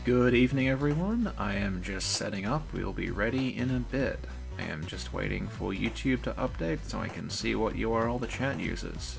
Good evening, everyone. I am just setting up. We'll be ready in a bit. I am just waiting for YouTube to update so I can see what URL the chat uses.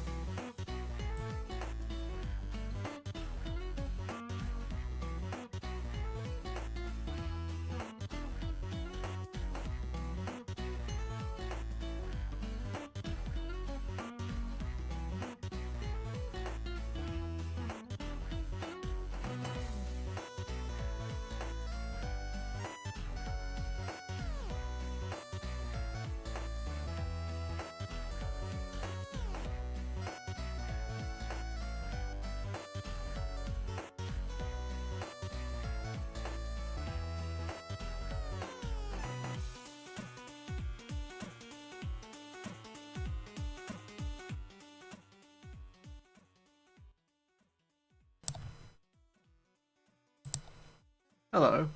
Hello.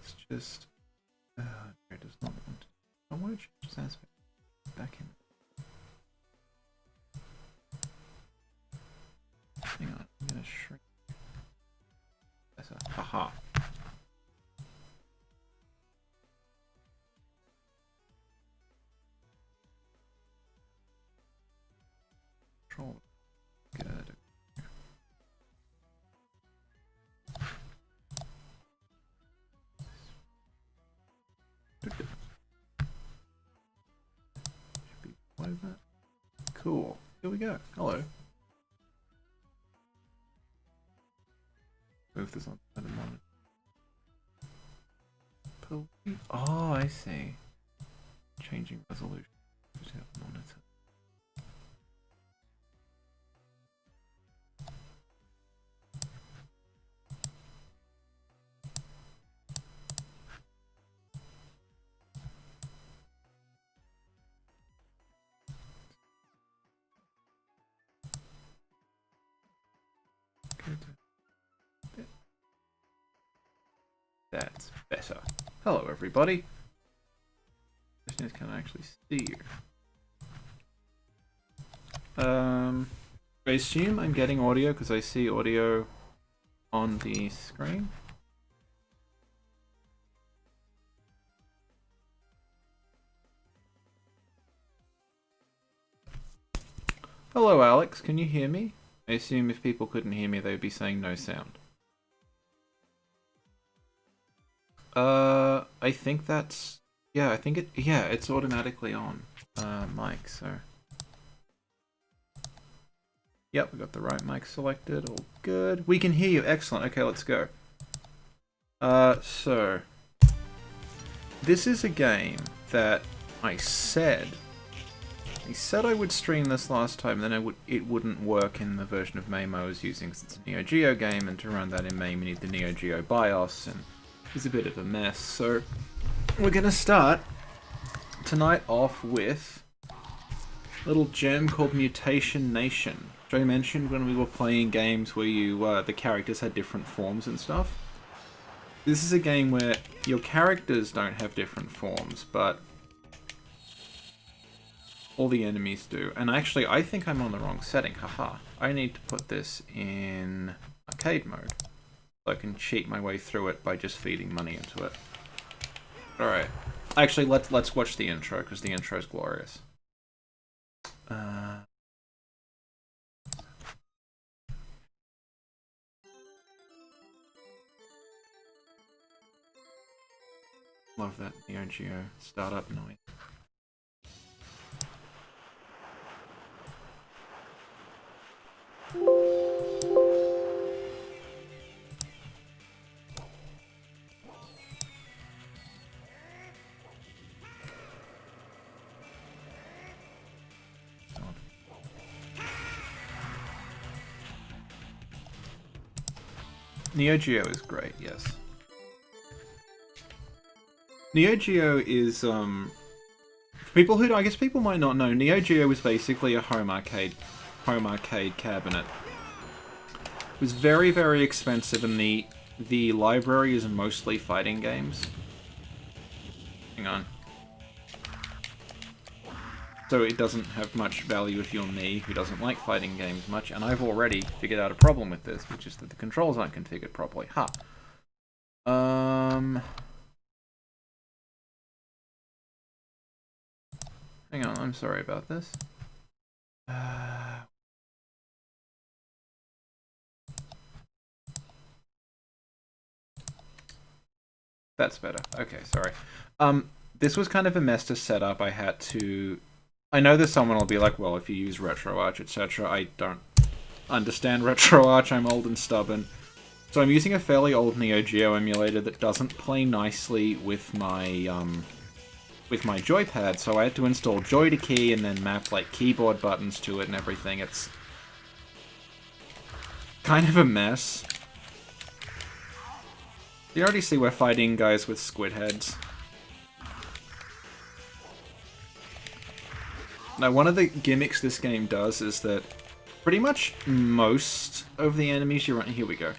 It's just... it does not want to... I want to change this aspect back in. Hang on, I'm going to shrink. That's a... Haha. Control. Good. What is that? Cool. Here we go. Hello. Move this on the monitor. Oh, I see. Changing resolution. Monitor. That's better. Hello, everybody. Question is, can I actually see you? I assume I'm getting audio because I see audio on the screen. Hello, Alex. Can you hear me? I assume if people couldn't hear me, they would be saying no sound. I think that's... Yeah, I think it... Yeah, it's automatically on mic, so... Yep, we got the right mic selected. All good. We can hear you. Excellent. Okay, let's go. So... This is a game that I said I would stream this last time, then it wouldn't work in the version of MAME I was using since it's a Neo Geo game, and to run that in MAME you need the Neo Geo BIOS, and it's a bit of a mess. So we're gonna start tonight off with a little gem called Mutation Nation, which I mentioned when we were playing games where you the characters had different forms and stuff. This is a game where your characters don't have different forms, but all the enemies do. And actually, I think I'm on the wrong setting. Haha. I need to put this in arcade mode, so I can cheat my way through it by just feeding money into it. Alright. Actually, let's watch the intro, because the intro is glorious. Love that Neo Geo startup noise. Neo Geo is great, yes. Neo Geo is, people who, I guess people might not know, Neo Geo is basically a home arcade cabinet. It was very, very expensive, and the library is mostly fighting games. Hang on. So it doesn't have much value if you're me, who doesn't like fighting games much, and I've already figured out a problem with this, which is that the controls aren't configured properly. Hang on, I'm sorry about this. That's better. Okay, sorry. This was kind of a mess to set up. I had to... I know that someone will be like, well, if you use RetroArch, etc. I don't understand RetroArch. I'm old and stubborn. So I'm using a fairly old Neo Geo emulator that doesn't play nicely with my joypad, so I had to install Joy-to-Key and then map like keyboard buttons to it and everything. It's kind of a mess. You already see we're fighting guys with squid heads. Now, one of the gimmicks this game does is that pretty much most of the enemies you run... Here we go.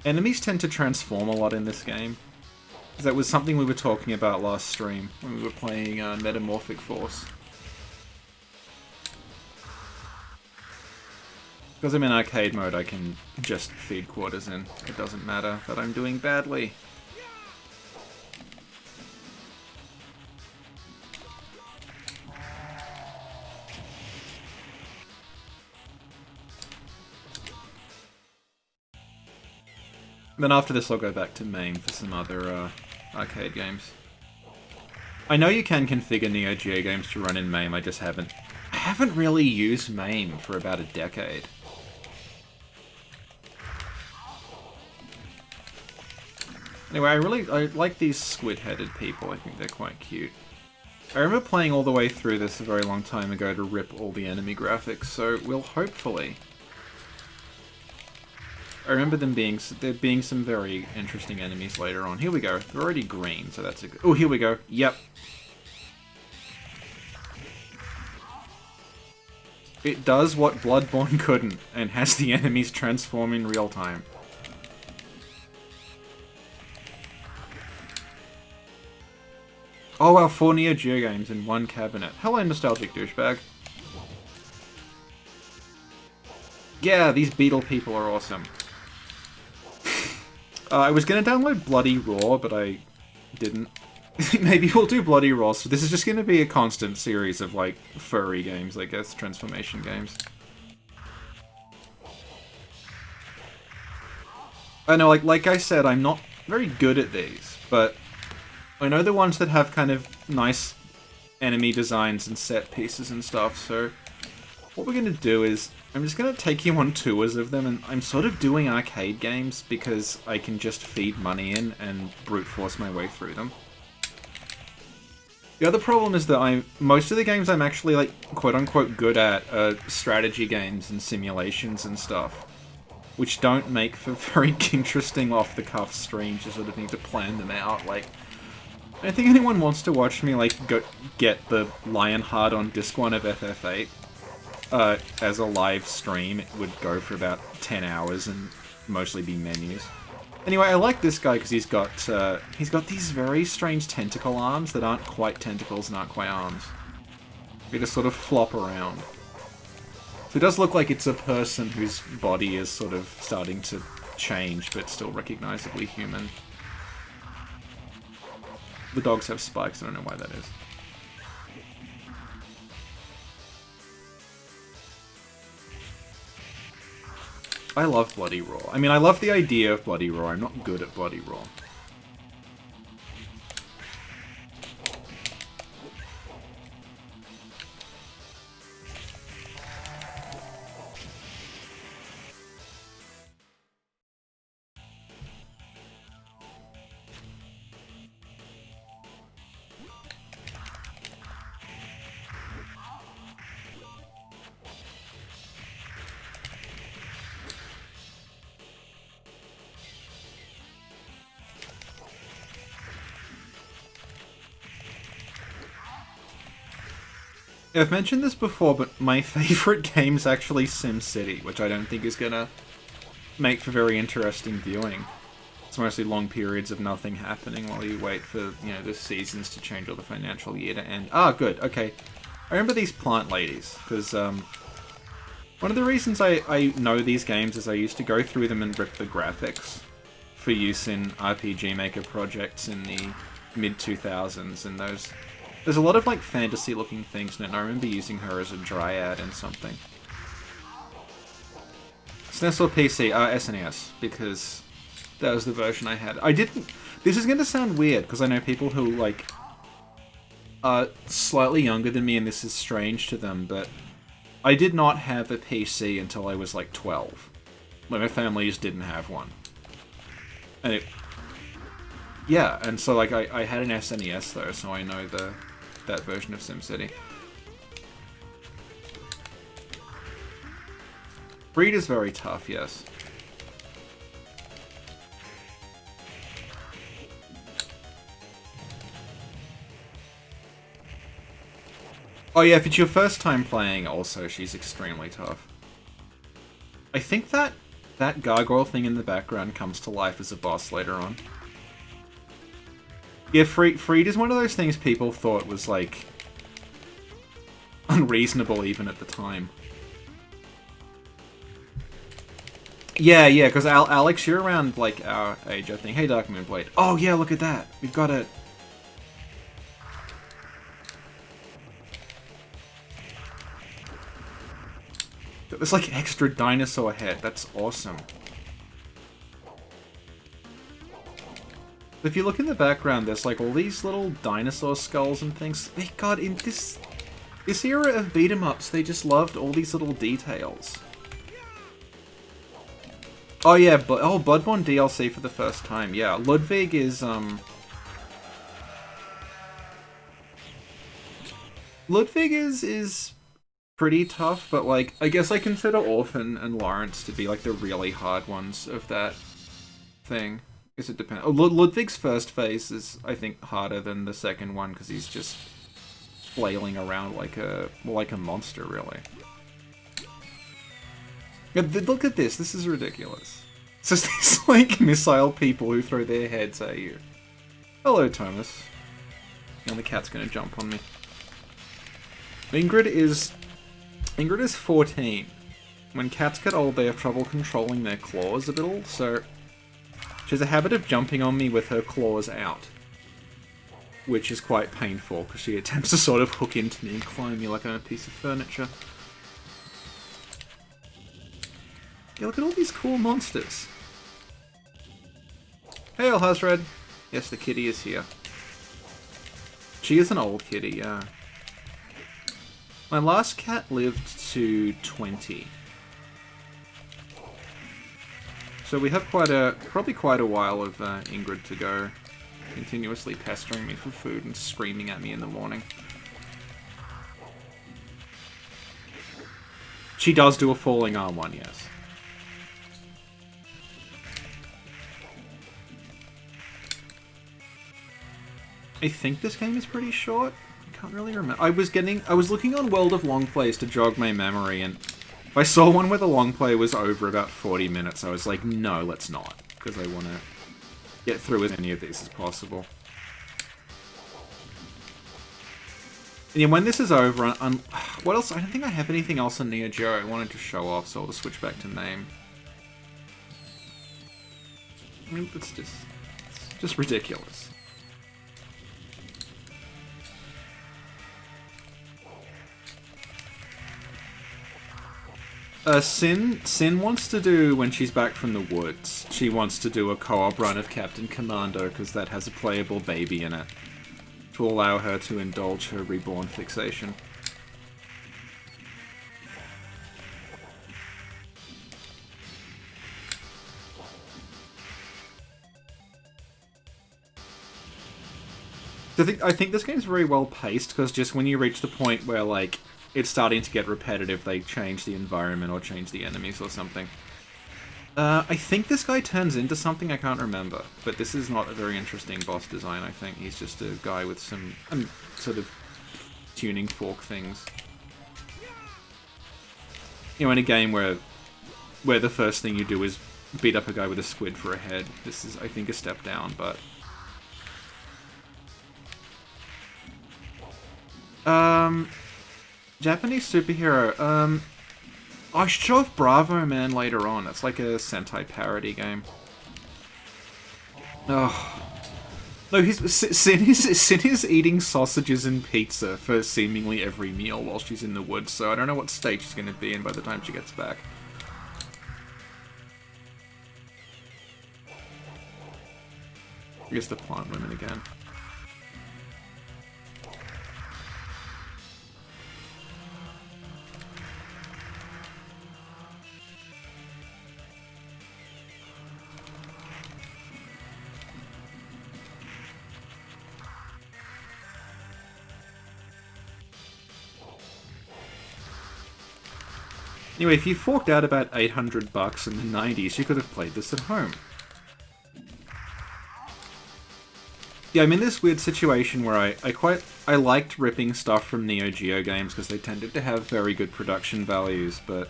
Enemies tend to transform a lot in this game. That was something we were talking about last stream when we were playing Metamorphic Force. Because I'm in arcade mode, I can just feed quarters in. It doesn't matter that I'm doing badly. Then after this I'll go back to MAME for some other arcade games. I know you can configure Neo Geo games to run in MAME, I just haven't. I haven't really used MAME for about a decade. Anyway, I like these squid-headed people. I think they're quite cute. I remember playing all the way through this a very long time ago to rip all the enemy graphics, so we'll hopefully... I remember there being some very interesting enemies later on. Here we go. They're already green, so that's a good... Oh, here we go. Yep. It does what Bloodborne couldn't, and has the enemies transform in real time. Oh wow, 4 Neo Geo games in one cabinet. Hello, nostalgic douchebag. Yeah, these beetle people are awesome. I was gonna download Bloody Raw, but I didn't. Maybe we'll do Bloody Raw, so this is just gonna be a constant series of, like, furry games, I guess, transformation games. I know, like I said, I'm not very good at these, but I know the ones that have kind of nice enemy designs and set pieces and stuff, so what we're gonna do is I'm just going to take you on tours of them, and I'm sort of doing arcade games because I can just feed money in and brute force my way through them. The other problem is that most of the games I'm actually, like, quote-unquote good at are strategy games and simulations and stuff, which don't make for very interesting off-the-cuff streams. You sort of need to plan them out. Like, I don't think anyone wants to watch me, like, go get the Lionheart on Disc 1 of FF8. As a live stream. It would go for about 10 hours and mostly be menus. Anyway, I like this guy because he's got these very strange tentacle arms that aren't quite tentacles and aren't quite arms. They just sort of flop around. So it does look like it's a person whose body is sort of starting to change, but still recognizably human. The dogs have spikes, I don't know why that is. I love Bloody Raw. I mean, I love the idea of Bloody Raw. I'm not good at Bloody Raw. I've mentioned this before, but my favourite game's actually SimCity, which I don't think is gonna make for very interesting viewing. It's mostly long periods of nothing happening while you wait for, you know, the seasons to change or the financial year to end. Ah, good, okay. I remember these plant ladies, because one of the reasons I know these games is I used to go through them and rip the graphics for use in RPG Maker projects in the mid-2000s, and there's a lot of, like, fantasy-looking things in it, and I remember using her as a dryad in something. SNES or PC? SNES, because that was the version I had. I didn't... This is going to sound weird, because I know people who, like, are slightly younger than me, and this is strange to them, but I did not have a PC until I was, like, 12. Like, my family just didn't have one. And it... Yeah, and so, like, I had an SNES, though, so I know that version of SimCity. Breed is very tough, yes. Oh yeah, if it's your first time playing, also, she's extremely tough. I think that gargoyle thing in the background comes to life as a boss later on. Yeah, Freed is one of those things people thought was, like, unreasonable even at the time. Yeah, because Alex, you're around, like, our age, I think. Hey, Dark Moonblade. Oh, yeah, look at that. We've got it. There's, like, extra dinosaur head. That's awesome. If you look in the background, there's, like, all these little dinosaur skulls and things. God, in this era of beat-em-ups, they just loved all these little details. Oh yeah, Bloodborne DLC for the first time. Yeah, Ludwig is Ludwig is pretty tough, but, like, I guess I consider Orphan and Lawrence to be, like, the really hard ones of that thing. I guess it depends. Oh, Ludwig's first phase is, I think, harder than the second one because he's just flailing around like a monster, really. Look at this. This is ridiculous. It's just these, like, missile people who throw their heads at you. Hello, Thomas. And the cat's gonna jump on me. Ingrid is 14. When cats get old, they have trouble controlling their claws a bit, so she has a habit of jumping on me with her claws out, which is quite painful because she attempts to sort of hook into me and climb me like I'm a piece of furniture. Yeah, look at all these cool monsters. Hey, Alhazred. Yes, the kitty is here. She is an old kitty, yeah. My last cat lived to 20. So we have probably quite a while of Ingrid to go, continuously pestering me for food and screaming at me in the morning. She does do a falling arm one, yes. I think this game is pretty short. I can't really remember. I was looking on World of Long Plays to jog my memory, and if I saw one where the long play was over about 40 minutes, I was like, no, let's not, because I want to get through as many of these as possible. And yeah, when this is over, what else? I don't think I have anything else on Neo Geo I wanted to show off, so I'll just switch back to MAME. I mean, it's just ridiculous. Sin wants to do, when she's back from the woods, she wants to do a co-op run of Captain Commando, because that has a playable baby in it, to allow her to indulge her reborn fixation. I think this game's very well paced, because just when you reach the point where, like, it's starting to get repetitive, they change the environment or change the enemies or something. I think this guy turns into something, I can't remember, but this is not a very interesting boss design, I think. He's just a guy with some sort of tuning fork things. You know, in a game where the first thing you do is beat up a guy with a squid for a head. This is, I think, a step down, but... Japanese superhero, I should show off Bravo Man later on. It's like a Sentai parody game. Oh. No, Sin is eating sausages and pizza for seemingly every meal while she's in the woods, so I don't know what state she's going to be in by the time she gets back. I guess the plant women again. Anyway, if you forked out about $800 in the 90s, you could have played this at home. Yeah, I'm in this weird situation where I liked ripping stuff from Neo Geo games because they tended to have very good production values, but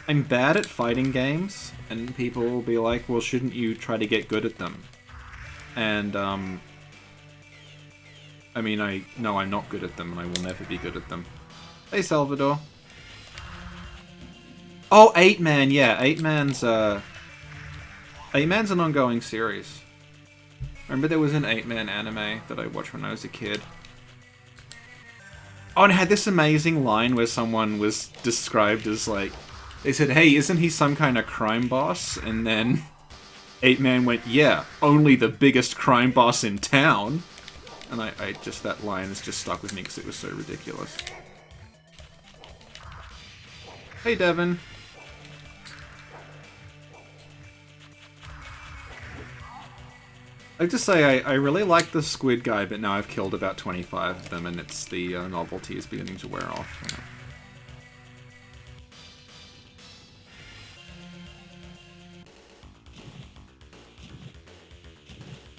I'm bad at fighting games, and people will be like, well, shouldn't you try to get good at them? And, I mean, no, I'm not good at them, and I will never be good at them. Hey, Salvador. Oh, 8-Man, yeah. 8-Man's an ongoing series. Remember there was an 8-Man anime that I watched when I was a kid? Oh, and it had this amazing line where someone was described as, like... They said, hey, isn't he some kind of crime boss? And then 8-Man went, yeah, only the biggest crime boss in town. And I just, that line has just stuck with me because it was so ridiculous. Hey, Devin. I'd just say I really like the squid guy, but now I've killed about 25 of them, and it's the novelty is beginning to wear off. You know.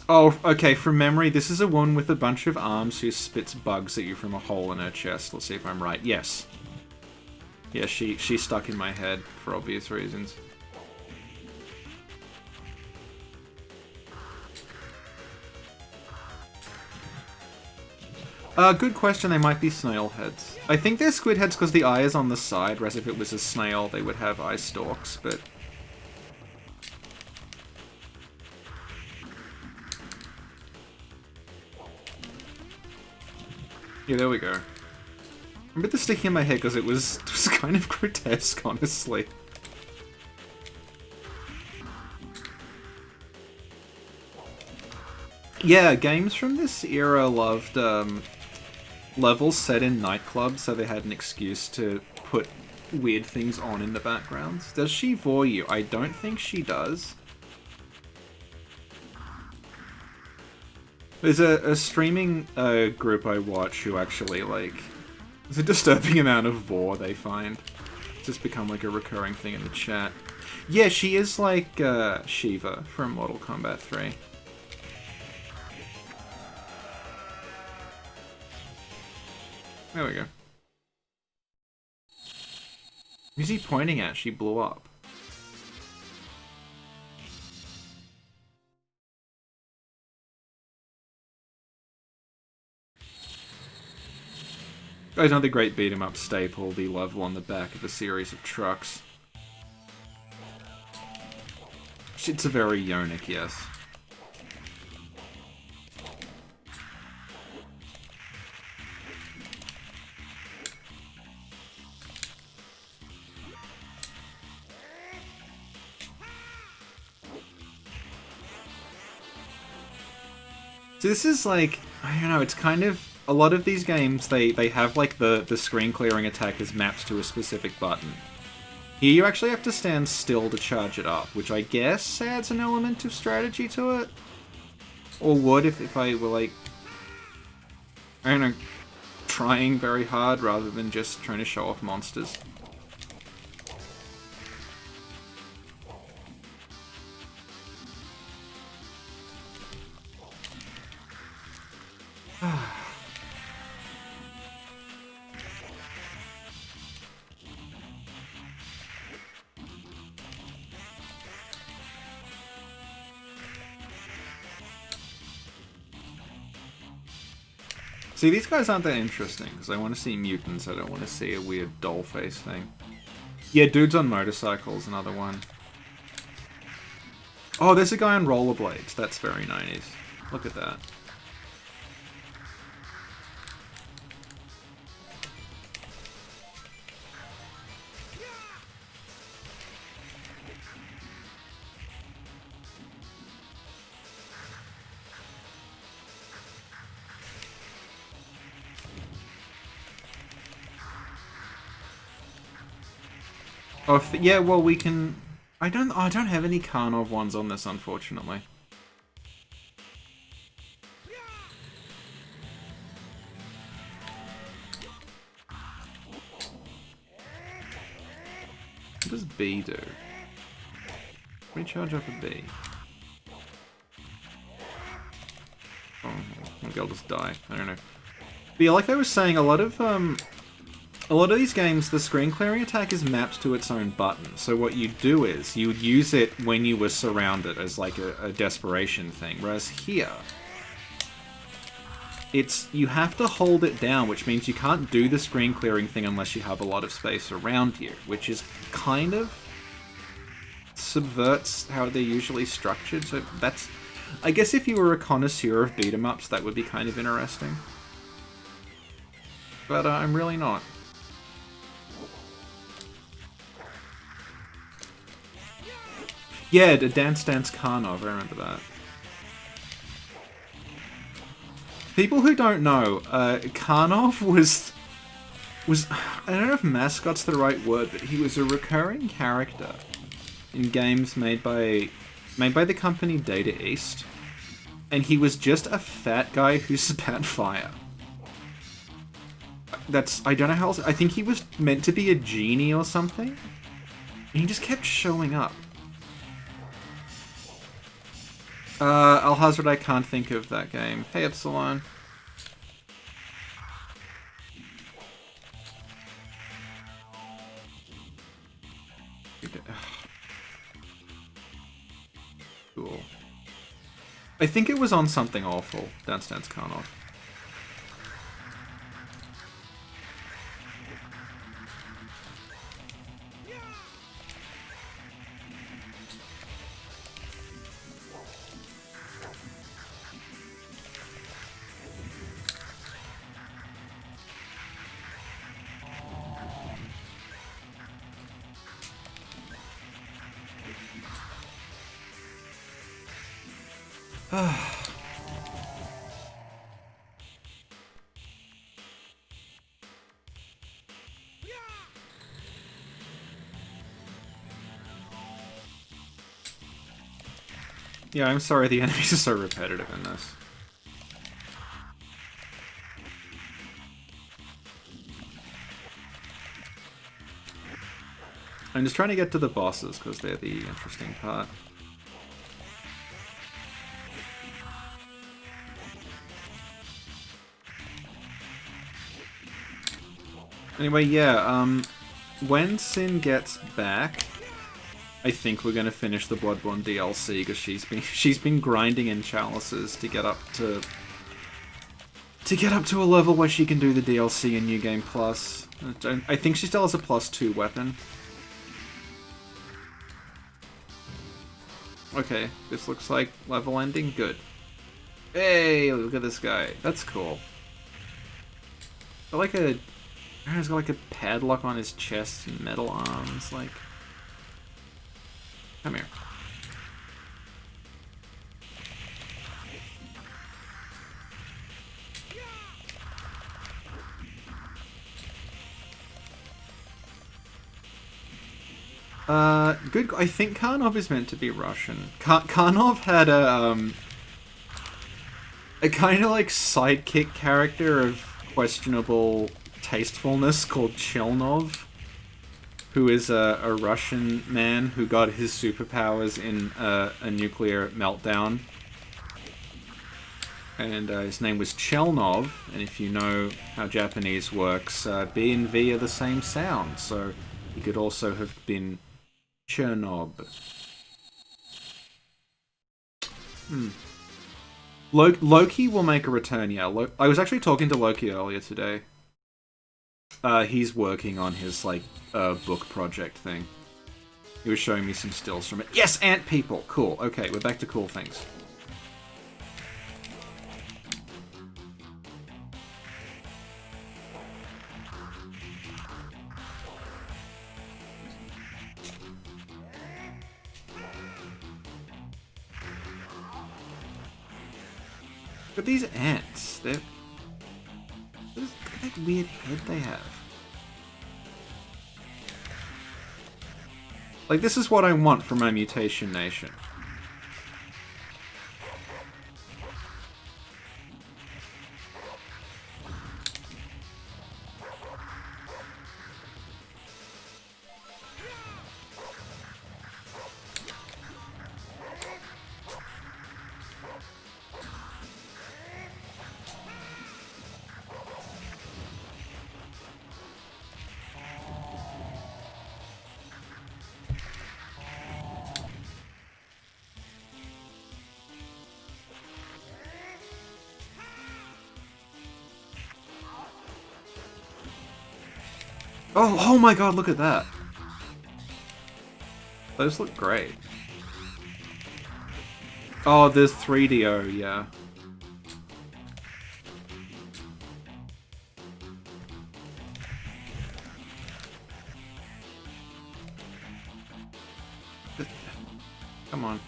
Oh, okay, from memory, this is a woman with a bunch of arms who spits bugs at you from a hole in her chest. Let's see if I'm right. Yes. Yeah, she's stuck in my head for obvious reasons. Good question, they might be snail heads. I think they're squid heads because the eye is on the side, whereas if it was a snail, they would have eye stalks, but... Yeah, there we go. I remember the sticking in my head because it was kind of grotesque, honestly. Yeah, games from this era loved, levels set in nightclubs, so they had an excuse to put weird things on in the backgrounds. Does she vore you? I don't think she does. There's a streaming group I watch who actually, like... There's a disturbing amount of vore they find. It's just become, like, a recurring thing in the chat. Yeah, she is like, Shiva from Mortal Kombat 3. There we go. Who's he pointing at? She blew up. Guys, another great beat-em-up staple, the level on the back of a series of trucks. It's a very Yonic, yes. So this is like, I don't know, it's kind of... A lot of these games, they have like the screen clearing attack is mapped to a specific button. Here you actually have to stand still to charge it up, which I guess adds an element of strategy to it. Or would if I were like, I don't know, trying very hard rather than just trying to show off monsters. See, these guys aren't that interesting, because I want to see mutants, I don't want to see a weird doll face thing. Yeah, dudes on motorcycles, another one. Oh, there's a guy on rollerblades. That's very 90s. Look at that. Oh, yeah, well, we can... I don't have any Karnov ones on this, unfortunately. What does B do? Recharge up a B. Oh, maybe I'll just die. I don't know. But yeah, like I was saying, a lot of these games, the screen clearing attack is mapped to its own button. So what you do is, you would use it when you were surrounded as like a desperation thing. Whereas here, you have to hold it down, which means you can't do the screen clearing thing unless you have a lot of space around you, which is kind of subverts how they're usually structured. So that's, I guess if you were a connoisseur of beat-em-ups, that would be kind of interesting. But I'm really not. Yeah, the Dance Dance Karnov, I remember that. People who don't know, Karnov was... I don't know if mascot's the right word, but he was a recurring character in games made by the company Data East. And he was just a fat guy who spat fire. I don't know how else... I think he was meant to be a genie or something. And he just kept showing up. Alhazard, I can't think of that game. Hey, Epsilon. Cool. I think it was on something awful. Dance Dance Karnov. Yeah, I'm sorry, the enemies are so repetitive in this. I'm just trying to get to the bosses, because they're the interesting part. Anyway, yeah, when Sin gets back, I think we're gonna finish the Bloodborne DLC, because she's been grinding in chalices to get up to a level where she can do the DLC in New Game Plus. I think she still has a +2 weapon. Okay, this looks like level ending. Good. Hey, look at this guy. That's cool. He's got like a padlock on his chest and metal arms, like... Come here. Good. I think Karnov is meant to be Russian. Karnov had a kind of like sidekick character of questionable tastefulness called Chelnov, who is a Russian man who got his superpowers in a nuclear meltdown. And his name was Chelnov, and if you know how Japanese works, B and V are the same sound, so he could also have been Chernob. Loki will make a return, yeah. I was actually talking to Loki earlier today. He's working on his, like, book project thing. He was showing me some stills from it. Yes, ant people! Cool. Okay, we're back to cool things. But these ants, look at that weird head they have. Like, this is what I want from my Mutation Nation. Oh my god, look at that. Those look great. Oh, there's 3DO, yeah. Come on.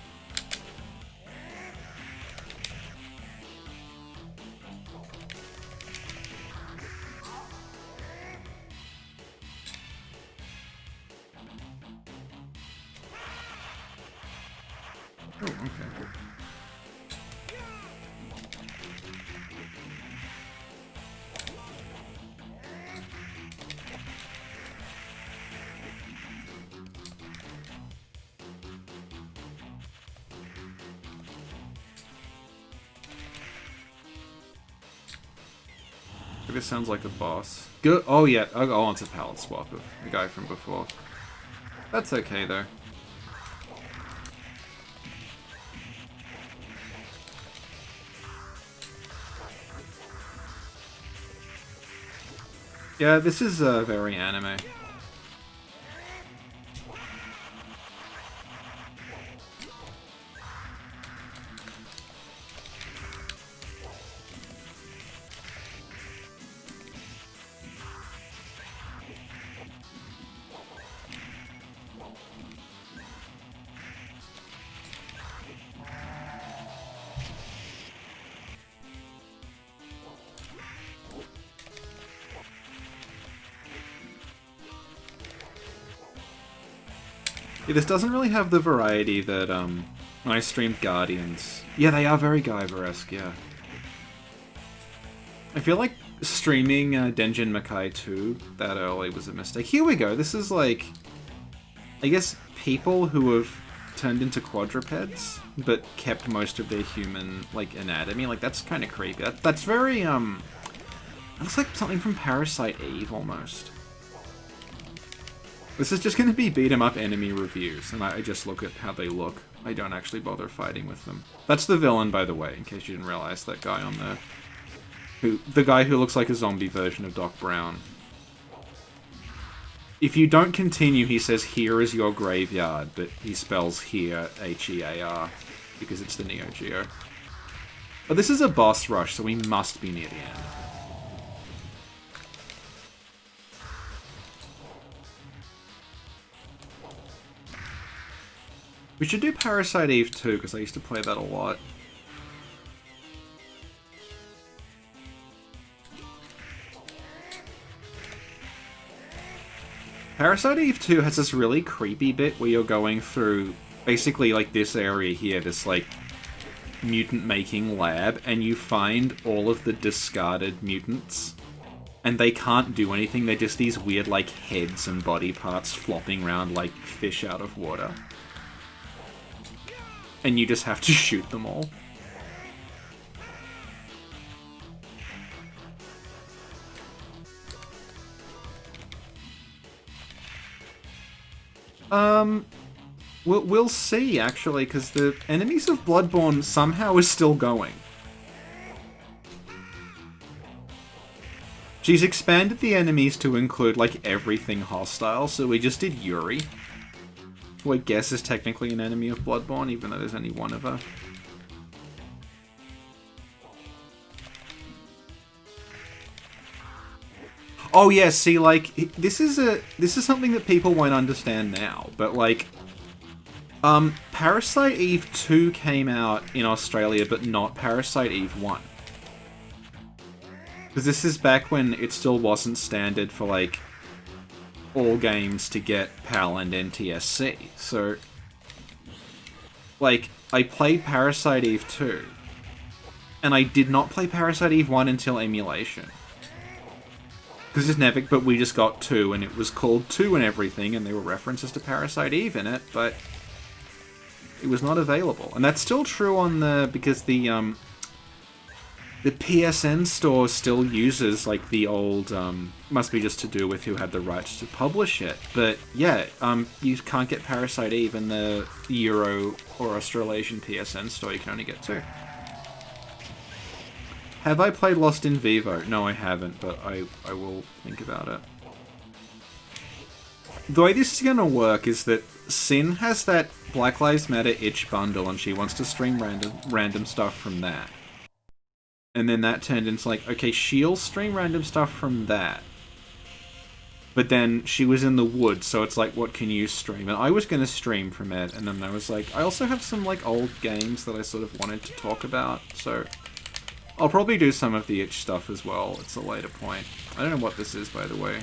Oh, okay. This sounds like a boss. Good. Oh yeah. Oh, it's a palette swap of the guy from before. That's okay though. Yeah, this is very anime. Yeah, this doesn't really have the variety that, when I streamed Guardians. Yeah, they are very Guyver-esque, yeah. I feel like streaming Denjin Makai 2 that early was a mistake. Here we go, this is like, I guess, people who have turned into quadrupeds, but kept most of their human, like, anatomy. Like, that's kind of creepy. That's very, it looks like something from Parasite Eve, almost. This is just going to be beat-em-up enemy reviews, and I just look at how they look. I don't actually bother fighting with them. That's the villain, by the way, in case you didn't realize, that guy on there. The guy who looks like a zombie version of Doc Brown. If you don't continue, he says, "Here is your graveyard," but he spells here, H-E-A-R, because it's the Neo Geo. But this is a boss rush, so we must be near the end. We should do Parasite Eve 2, because I used to play that a lot. Parasite Eve 2 has this really creepy bit where you're going through, basically, like, this area here, this, like, mutant-making lab, and you find all of the discarded mutants. And they can't do anything, they're just these weird, like, heads and body parts flopping around like fish out of water. And you just have to shoot them all. We'll see, actually, because the enemies of Bloodborne somehow is still going. She's expanded the enemies to include, like, everything hostile, so we just did Yuri, who I guess is technically an enemy of Bloodborne, even though there's only one of her. Oh yeah, see, like, this is something that people won't understand now, but, like, Parasite Eve 2 came out in Australia, but not Parasite Eve 1. Because this is back when it still wasn't standard for, like, all games to get PAL and NTSC. So, like, I played Parasite Eve 2, and I did not play Parasite Eve 1 until emulation. Because it's never, but we just got 2, and it was called 2 and everything, and there were references to Parasite Eve in it, but it was not available. And that's still true on the, because the PSN store still uses, like, the old, must be just to do with who had the rights to publish it. But, yeah, you can't get Parasite Eve in the Euro or Australasian PSN store, you can only get 2. Have I played Lost in Vivo? No, I haven't, but I will think about it. The way this is going to work is that Sin has that Black Lives Matter itch bundle, and she wants to stream random stuff from that. And then that turned into, like, okay, she'll stream random stuff from that. But then she was in the woods, so it's like, what can you stream? And I was going to stream from it, and then I was like, I also have some, like, old games that I sort of wanted to talk about, so I'll probably do some of the itch stuff as well. It's a later point. I don't know what this is, by the way.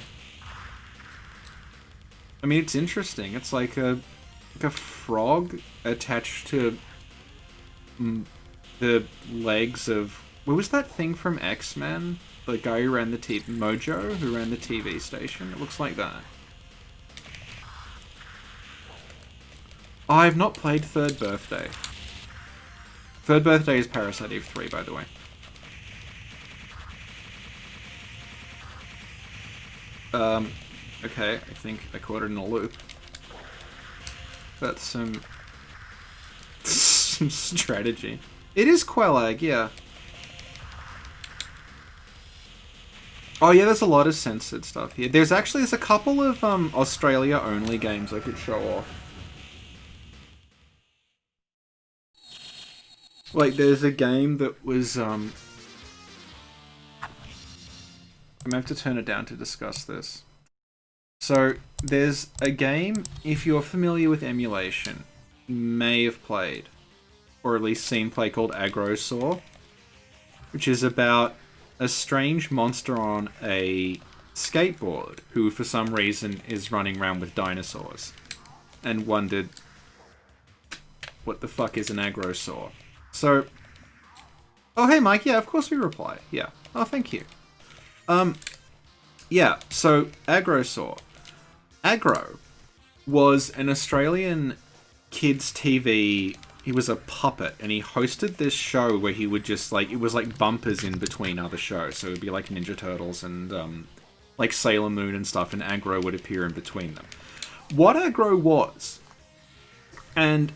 I mean, it's interesting. It's like a frog attached to the legs of... What was that thing from X-Men? The guy who ran the Mojo, who ran the TV station? It looks like that. Oh, I have not played Third Birthday. Third Birthday is Parasite Eve 3, by the way. Okay, I think I caught it in a loop. That's some strategy. It is Quelag, yeah. Oh yeah, there's a lot of censored stuff here. There's a couple of Australia-only games I could show off. Like, there's a game that was, I'm gonna have to turn it down to discuss this. So, there's a game, if you're familiar with emulation, you may have played, or at least seen play, called Aggro, which is about a strange monster on a skateboard who, for some reason, is running around with dinosaurs. And wondered, what the fuck is an Aggro? So, oh hey Mike, yeah, of course we reply. Yeah. Oh, thank you. Yeah, so Aggro. Aggro was an Australian kids TV. He was a puppet, and he hosted this show where he would just, like, it was like bumpers in between other shows. So it would be like Ninja Turtles and like Sailor Moon and stuff, and Aggro would appear in between them. What Aggro was, and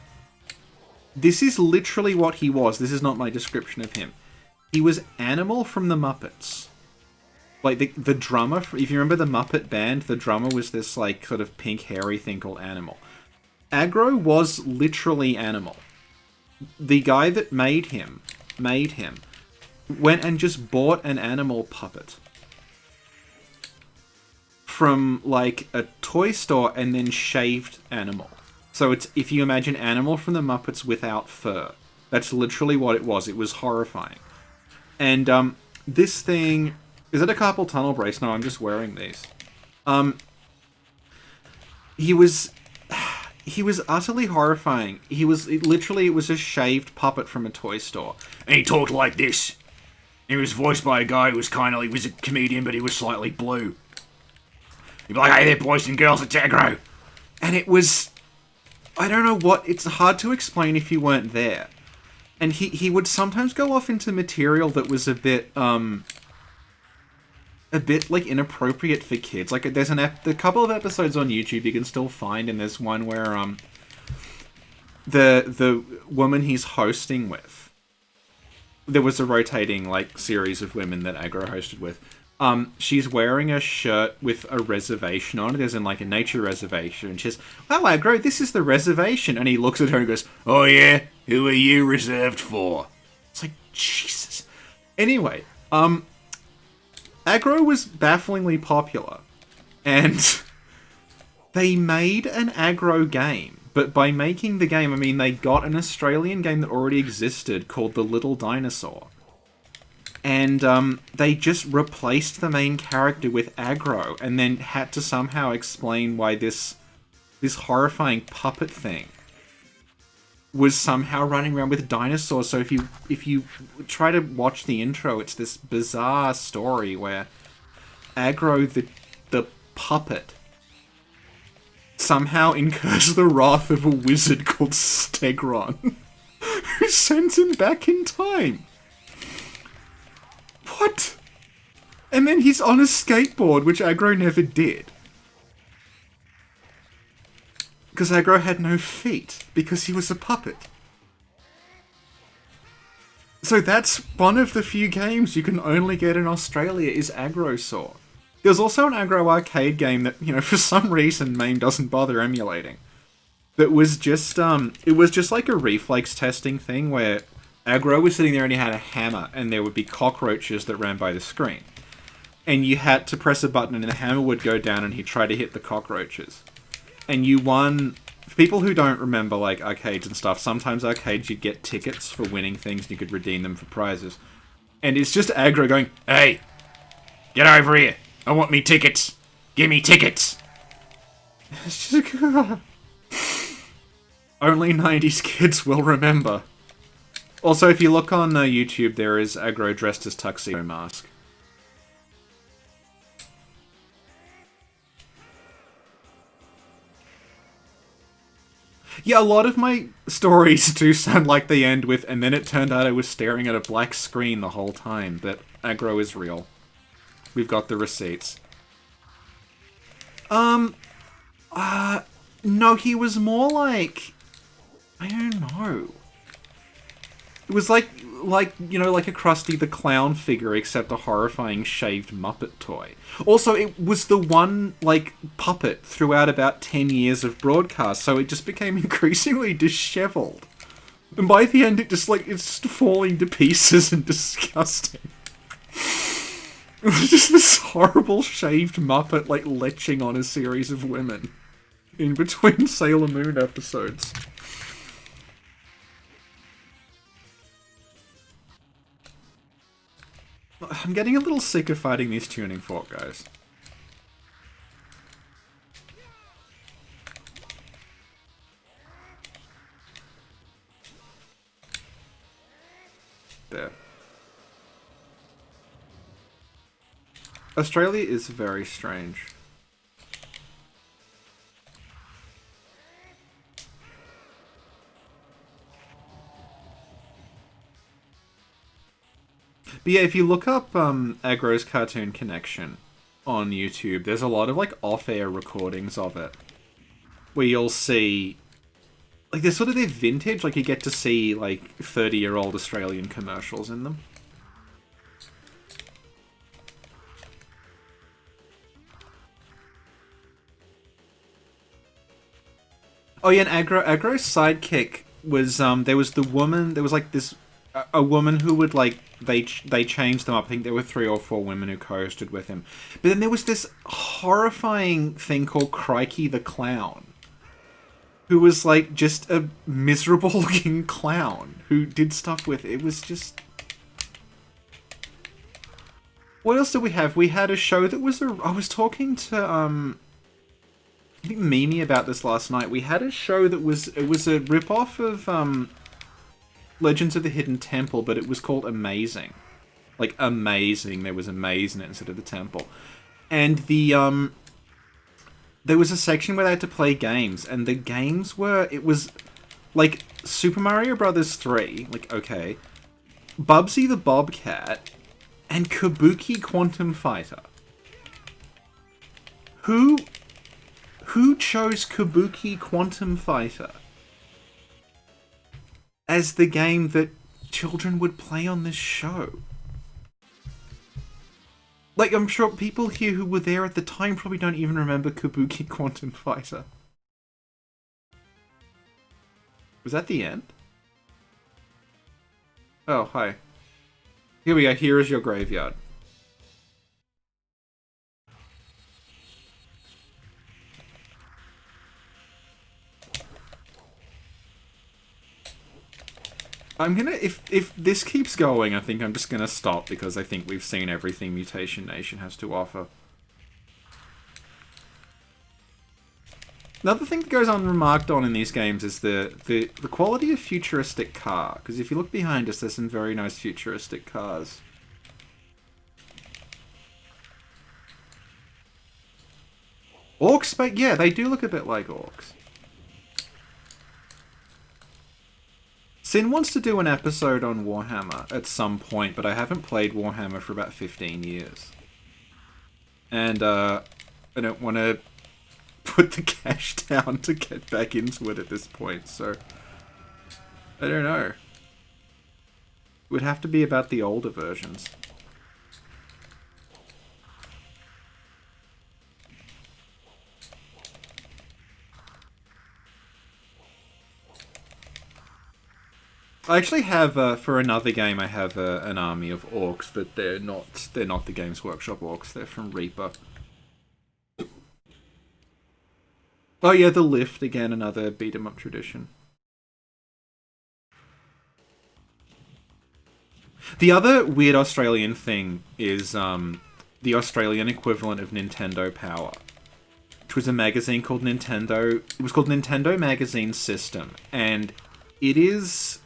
this is literally what he was. This is not my description of him. He was Animal from the Muppets. Like, the drummer, if you remember the Muppet Band, the drummer was this, like, sort of pink, hairy thing called Animal. Aggro was literally Animal. The guy that made him, went and just bought an Animal puppet from, like, a toy store and then shaved Animal. So it's, if you imagine Animal from the Muppets without fur. That's literally what it was. It was horrifying. And, this thing... Is it a carpal tunnel brace? No, I'm just wearing these. He was utterly horrifying. It was a shaved puppet from a toy store. And he talked like this. He was voiced by a guy who was he was a comedian, but he was slightly blue. He'd be like, hey there, boys and girls, it's Aggro. And it was... I don't know what... It's hard to explain if you weren't there. And he would sometimes go off into material that was a bit, like, inappropriate for kids. Like, there's a couple of episodes on YouTube you can still find, and there's one where, the woman he's hosting with, there was a rotating, like, series of women that Aggro hosted with, She's wearing a shirt with a reservation on it, as in like a nature reservation. And she's, "Oh, Aggro, this is the reservation." And he looks at her and goes, "Oh yeah? Who are you reserved for?" It's like, Jesus. Anyway, Aggro was bafflingly popular. And they made an Aggro game. But by making the game, I mean they got an Australian game that already existed called The Little Dinosaur. And they just replaced the main character with Aggro, and then had to somehow explain why this horrifying puppet thing was somehow running around with dinosaurs. So if you try to watch the intro, it's this bizarre story where Aggro, the puppet, somehow incurs the wrath of a wizard called Stegron, who sends him back in time. What? And then he's on a skateboard, which Aggro never did. Because Aggro had no feet, because he was a puppet. So that's one of the few games you can only get in Australia is Aggro. There's also an Aggro arcade game that, you know, for some reason MAME doesn't bother emulating. That was just, it was just like a reflex testing thing where Aggro was sitting there and he had a hammer and there would be cockroaches that ran by the screen. And you had to press a button and the hammer would go down and he'd try to hit the cockroaches. And you won... For people who don't remember, like, arcades and stuff, sometimes arcades you'd get tickets for winning things and you could redeem them for prizes. And it's just Aggro going, "Hey, get over here. I want me tickets. Give me tickets." It's just... Only 90s kids will remember. Also, if you look on YouTube, there is Aggro dressed as Tuxedo Mask. Yeah, a lot of my stories do sound like they end with, "and then it turned out I was staring at a black screen the whole time," but Aggro is real. We've got the receipts. No, he was more like... I don't know. It was like, you know, like a Krusty the Clown figure, except a horrifying shaved Muppet toy. Also, it was the one, like, puppet throughout about 10 years of broadcast, so it just became increasingly disheveled. And by the end, it just, like, it's just falling to pieces and disgusting. It was just this horrible shaved Muppet, like, leching on a series of women in between Sailor Moon episodes. I'm getting a little sick of fighting these tuning fork guys. There. Australia is very strange. But yeah, if you look up Aggro's Cartoon Connection on YouTube, there's a lot of like off-air recordings of it. Where you'll see... Like, they're sort of their vintage, like you get to see like 30-year-old Australian commercials in them. Oh yeah, and Aggro's sidekick was, there was the woman, there was like this... A woman who would, like, they changed them up. I think there were 3 or 4 women who co-hosted with him. But then there was this horrifying thing called Crikey the Clown, who was, like, just a miserable-looking clown who did stuff with... It was just... What else did we have? We had a show that was a... I was talking to, I think Mimi about this last night. We had a show that was... It was a rip-off of, Legends of the Hidden Temple, but it was called Amazing. Like, Amazing. There was Amaze in it instead of the Temple. And the, there was a section where they had to play games, and the games were... It was, like, Super Mario Bros. 3, like, okay, Bubsy the Bobcat, and Kabuki Quantum Fighter. Who chose Kabuki Quantum Fighter as the game that children would play on this show? Like, I'm sure people here who were there at the time probably don't even remember Kabuki Quantum Fighter. Was that the end? Oh, hi. Here we go, here is your graveyard. I'm gonna, if this keeps going, I think I'm just gonna stop because I think we've seen everything Mutation Nation has to offer. Another thing that goes unremarked on in these games is the quality of futuristic car. Because if you look behind us, there's some very nice futuristic cars. Orcs, but yeah, they do look a bit like orcs. Sin wants to do an episode on Warhammer at some point, but I haven't played Warhammer for about 15 years. And I don't want to put the cash down to get back into it at this point, so I don't know. It would have to be about the older versions. I actually have, for another game, I have an army of orcs, but they're not the Games Workshop orcs. They're from Reaper. Oh yeah, the lift again, another beat 'em up tradition. The other weird Australian thing is the Australian equivalent of Nintendo Power, which was a magazine called Nintendo. It was called Nintendo Magazine System, and it is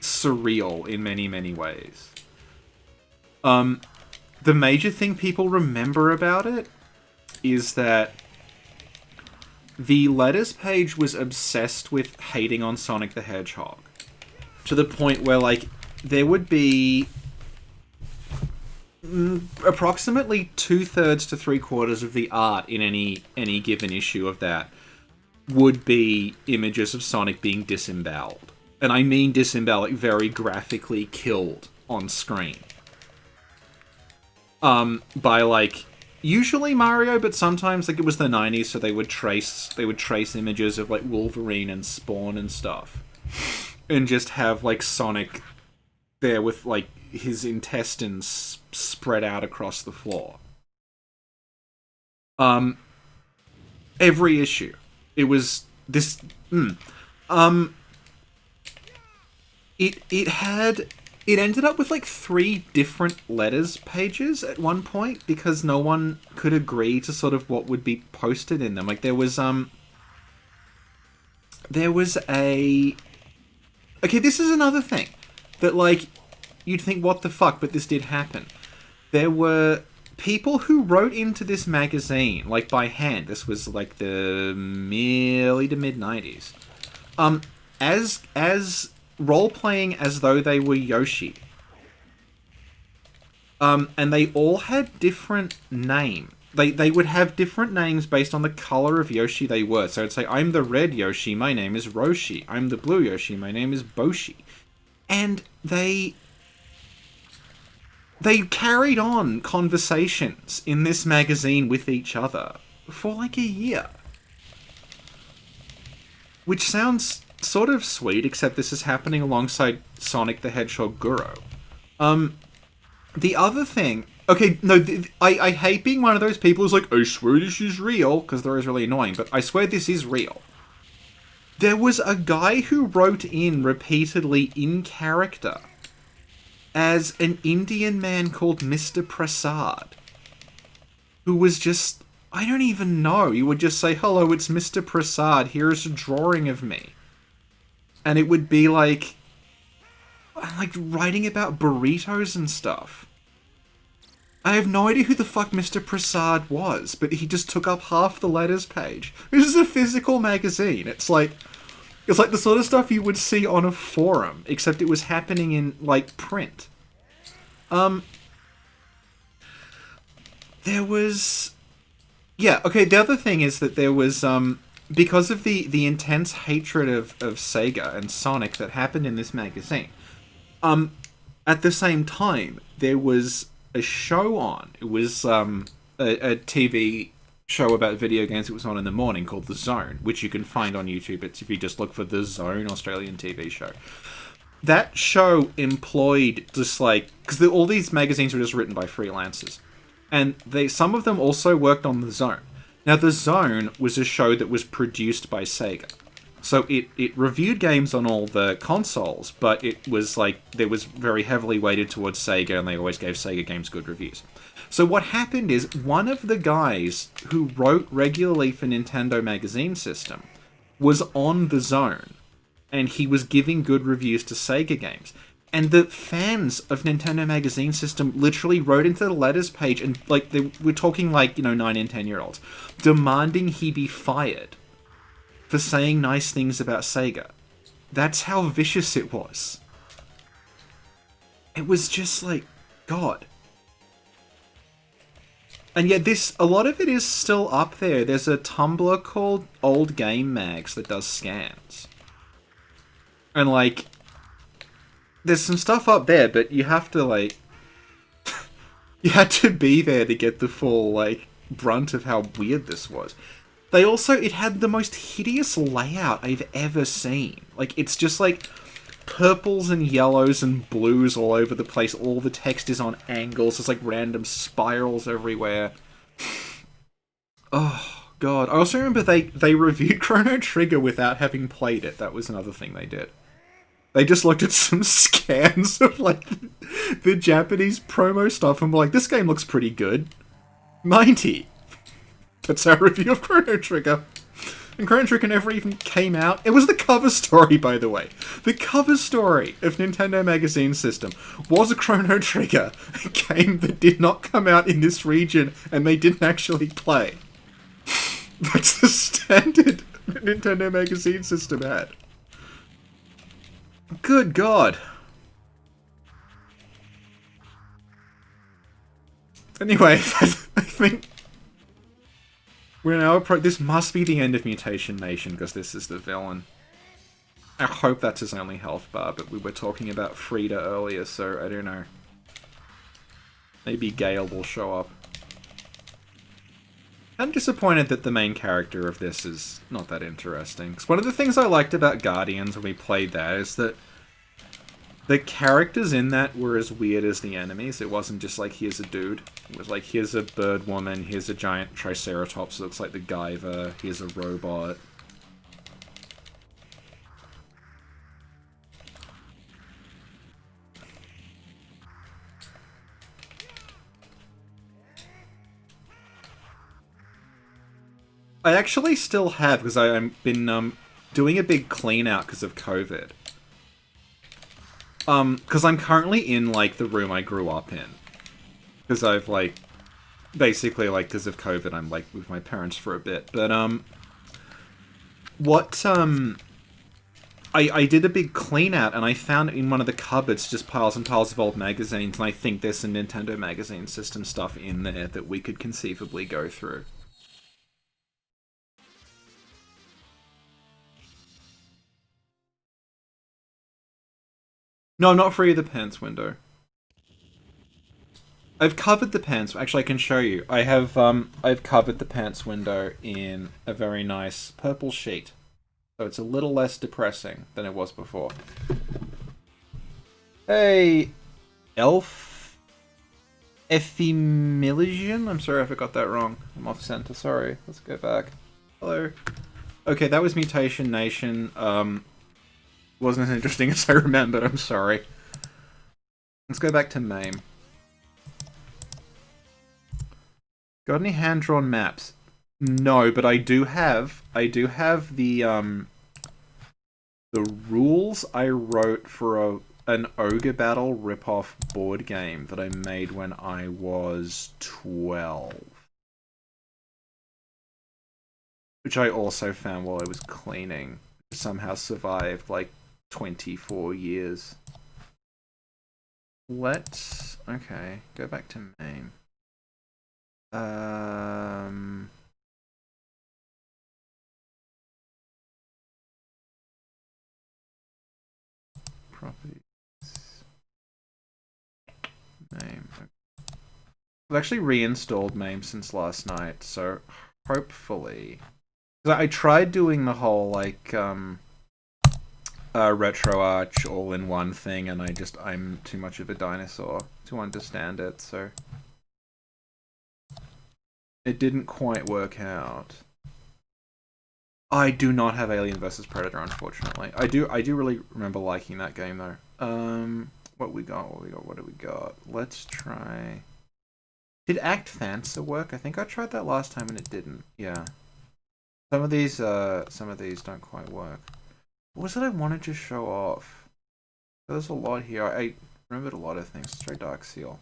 surreal in many, many ways. The major thing people remember about it is that the letters page was obsessed with hating on Sonic the Hedgehog, to the point where, like, there would be approximately 2/3 to 3/4 of the art in any given issue of that would be images of Sonic being disemboweled. And I mean disemboweled, like very graphically killed on screen. By, like, usually Mario, but sometimes, like, it was the 90s, so they would trace images of, like, Wolverine and Spawn and stuff. And just have, like, Sonic there with, like, his intestines spread out across the floor. Every issue. It was this... It ended up with, like, 3 different letters pages at one point, because no one could agree to sort of what would be posted in them. Like, there was a... Okay, this is another thing that, like, you'd think, what the fuck, but this did happen. There were people who wrote into this magazine, like, by hand. This was, like, the early to mid-90s. As role-playing as though they were Yoshi. And they all had different names. They would have different names based on the color of Yoshi they were. So it'd say, I'm the red Yoshi, my name is Roshi. I'm the blue Yoshi, my name is Boshi. And they carried on conversations in this magazine with each other for like a year. Which sounds sort of sweet, except this is happening alongside Sonic the Hedgehog Guru. The other thing... Okay, no, I hate being one of those people who's like, I swear this is real, because they're always really annoying, but I swear this is real. There was a guy who wrote in repeatedly in character as an Indian man called Mr. Prasad, who was just... I don't even know. You would just say, hello, it's Mr. Prasad, here's a drawing of me. And it would be like writing about burritos and stuff. I have no idea who the fuck Mr. Prasad was, but he just took up half the letters page. This is a physical magazine. It's like the sort of stuff you would see on a forum, except it was happening in, like, print. There was... Yeah, okay, the other thing is that there was, because of the intense hatred of Sega and Sonic that happened in this magazine, at the same time, there was a show on. It was a TV show about video games. It was on in the morning called The Zone, which you can find on YouTube. It's if you just look for The Zone Australian TV show. That show employed just like because all these magazines were just written by freelancers, and some of them also worked on The Zone. Now, The Zone was a show that was produced by Sega. So it reviewed games on all the consoles, but it was like, there was very heavily weighted towards Sega, and they always gave Sega games good reviews. So what happened is, one of the guys who wrote regularly for Nintendo Magazine System was on The Zone, and he was giving good reviews to Sega games. And the fans of Nintendo Magazine System literally wrote into the letters page, and like they were talking like, 9 and 10-year-olds, demanding he be fired for saying nice things about Sega. That's how vicious it was. It was just like, God. And yet a lot of it is still up there. There's a Tumblr called Old Game Mags that does scans. And like, there's some stuff up there, but you have to like, you had to be there to get the full like brunt of how weird this was. It had the most hideous layout I've ever seen. Like, it's just like purples and yellows and blues all over the place. All the text is on angles. There's like random spirals everywhere. Oh, God. I also remember they reviewed Chrono Trigger without having played it. That was another thing they did. They just looked at some scans of like the Japanese promo stuff and were like, this game looks pretty good. 90. That's our review of Chrono Trigger. And Chrono Trigger never even came out. It was the cover story, by the way. The cover story of Nintendo Magazine System was a Chrono Trigger, a game that did not come out in this region and they didn't actually play. That's the standard Nintendo Magazine System had. Good God. Anyway, I think we're now this must be the end of Mutation Nation, because this is the villain. I hope that's his only health bar, but we were talking about Frida earlier, so I don't know. Maybe Gale will show up. I'm disappointed that the main character of this is not that interesting. Because one of the things I liked about Guardians when we played that is that the characters in that were as weird as the enemies. It wasn't just like, here's a dude. It was like, here's a bird woman, here's a giant triceratops that looks like the Guyver, here's a robot. I actually still have, because I've been doing a big clean out because of COVID. Because I'm currently in, like, the room I grew up in. Because I've, like, basically, like, because of COVID, I'm, like, with my parents for a bit. But, I did a big clean out, and I found in one of the cupboards just piles and piles of old magazines, and I think there's some Nintendo Magazine System stuff in there that we could conceivably go through. No, I'm not free of the pants window. I've covered the pants. Actually, I can show you. I've covered the pants window in a very nice purple sheet. So it's a little less depressing than it was before. Hey, Elf Ephemilian? I'm sorry if I got that wrong. I'm off center, sorry. Let's go back. Hello. Okay, that was Mutation Nation. Wasn't as interesting as I remembered, I'm sorry. Let's go back to MAME. Got any hand-drawn maps? No, but I do have the rules I wrote for an Ogre Battle rip-off board game that I made when I was 12. Which I also found while I was cleaning. Somehow survived, like, 24 years. Let's... okay, go back to MAME. Properties. MAME. I've actually reinstalled MAME since last night, so hopefully... I tried doing the whole, like, RetroArch all-in-one thing, and I'm too much of a dinosaur to understand it, so... It didn't quite work out. I do not have Alien vs Predator, unfortunately. I do really remember liking that game, though. What we got? What do we got? Let's try... Did Act Thansa work? I think I tried that last time and it didn't. Yeah. Some of these don't quite work. What was it I wanted to show off? There's a lot here. I remembered a lot of things. Let's try Dark Seal.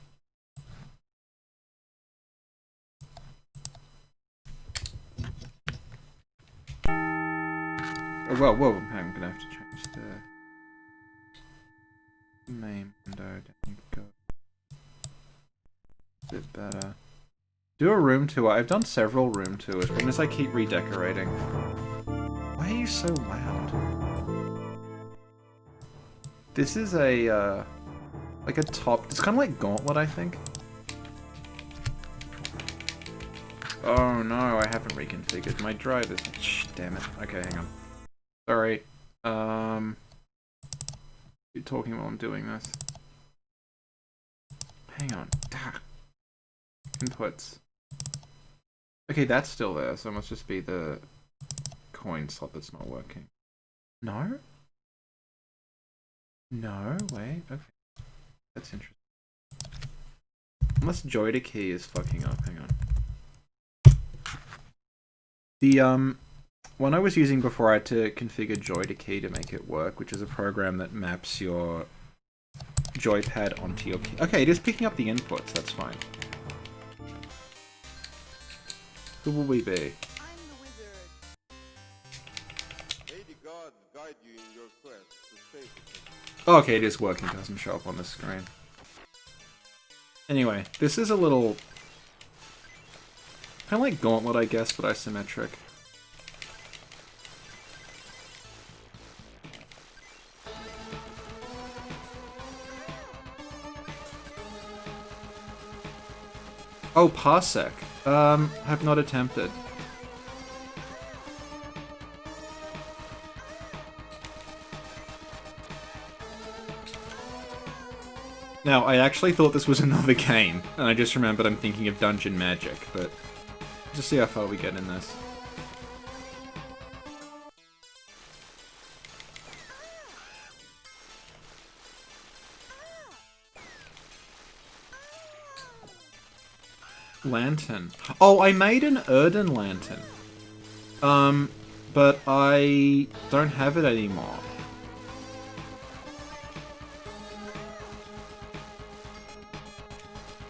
Oh, whoa, I'm gonna have to change the main window. There you go. A bit better. Do a room tour. I've done several room tours, but as I keep redecorating. Why are you so loud? This is a, like a top... It's kind of like Gauntlet, I think. Oh no, I haven't reconfigured my drivers. Shh, damn it. Okay, hang on. Sorry. You're talking while I'm doing this. Hang on. Inputs. Okay, that's still there, so it must just be the coin slot that's not working. No? No, wait, okay. That's interesting. Unless Joyda key is fucking up, hang on. The, one I was using before, I had to configure Joyda key to make it work, which is a program that maps your joypad onto your key. Okay, it is picking up the inputs, that's fine. Who will we be? I'm the wizard. May the gods guide you in your quest to save the Oh, okay, it is working. It doesn't show up on the screen. Anyway, this is a little... kind of like Gauntlet, I guess, but isometric. Oh, Parsec. Have not attempted. Now, I actually thought this was another game, and I just remembered I'm thinking of Dungeon Magic, but just see how far we get in this. Lantern. Oh, I made an Erden lantern. But I don't have it anymore.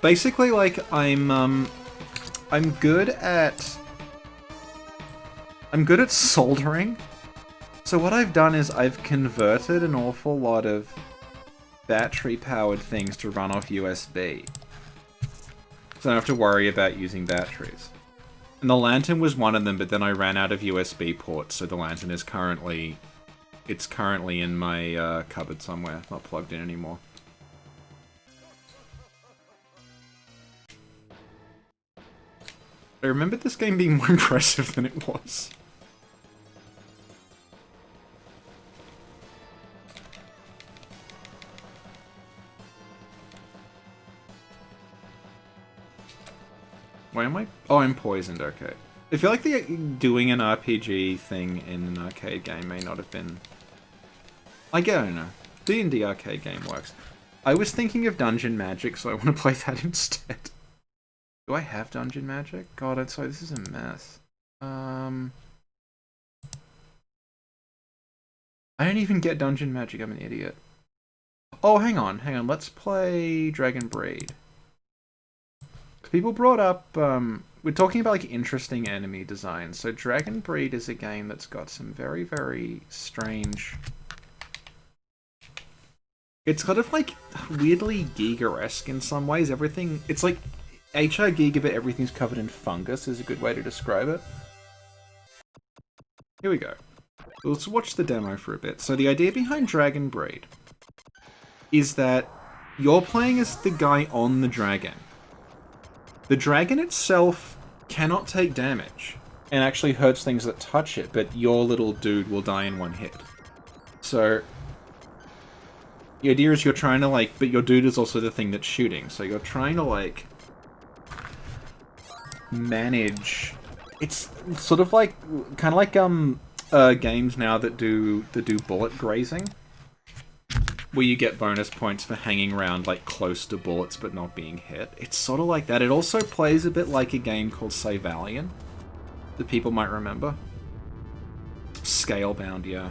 Basically, like, I'm good at soldering. So what I've done is I've converted an awful lot of battery-powered things to run off USB. So I don't have to worry about using batteries. And the lantern was one of them, but then I ran out of USB ports, so the lantern is currently... it's currently in my cupboard somewhere, not plugged in anymore. I remember this game being more impressive than it was. Why am I... oh, I'm poisoned, okay. I feel like doing an RPG thing in an arcade game may not have been... I don't know. D&D arcade game works. I was thinking of Dungeon Magic, so I want to play that instead. Do I have Dungeon Magic? God, I'm sorry, this is a mess. I don't even get Dungeon Magic, I'm an idiot. Oh, hang on, let's play Dragon Breed. People brought up, we're talking about like interesting enemy designs. So Dragon Breed is a game that's got some very, very strange... it's kind of like weirdly Giga-esque in some ways. Everything, it's like HR Giga, but everything's covered in fungus is a good way to describe it. Here we go. Let's watch the demo for a bit. So the idea behind Dragon Breed is that you're playing as the guy on the dragon. The dragon itself cannot take damage, and actually hurts things that touch it, but your little dude will die in one hit. So, the idea is you're trying to, like, but your dude is also the thing that's shooting, so you're trying to, like, manage... It's sort of like, kind of like, games now that do bullet grazing, where you get bonus points for hanging around, like, close to bullets but not being hit. It's sort of like that. It also plays a bit like a game called Say Valiant, that people might remember. Scalebound, yeah.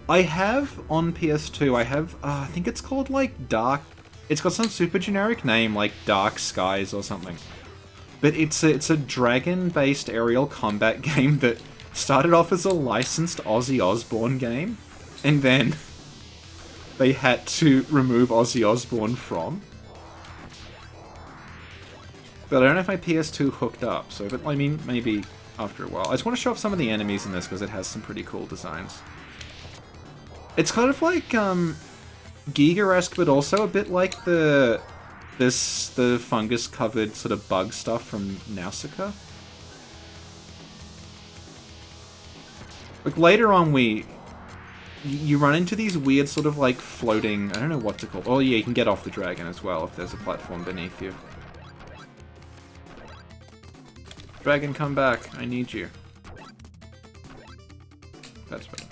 I have, on PS2, I have, I think it's called, like, Dark... It's got some super generic name, like Dark Skies or something. But it's a dragon-based aerial combat game that started off as a licensed Ozzy Osbourne game, and then they had to remove Ozzy Osbourne from. But I don't know if my PS2 hooked up, so, but I mean, maybe after a while. I just want to show off some of the enemies in this, because it has some pretty cool designs. It's kind of like, Giga-esque, but also a bit like the fungus-covered sort of bug stuff from Nausicaa. Like, later on you run into these weird sort of, like, floating... I don't know what to call... Oh, yeah, you can get off the dragon as well if there's a platform beneath you. Dragon, come back. I need you. That's better.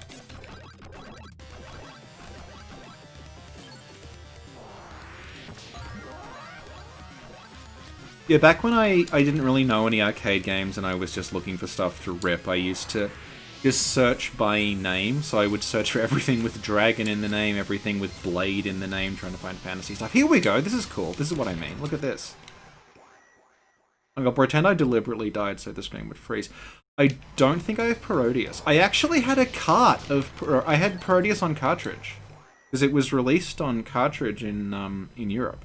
Yeah, back when I didn't really know any arcade games and I was just looking for stuff to rip, I used to just search by name. So I would search for everything with dragon in the name, everything with blade in the name, trying to find fantasy stuff. Here we go, this is cool. This is what I mean. Look at this. I'm gonna pretend I deliberately died so the stream would freeze. I don't think I have Parodius. I actually had a cart of... I had Parodius on cartridge. Because it was released on cartridge in Europe.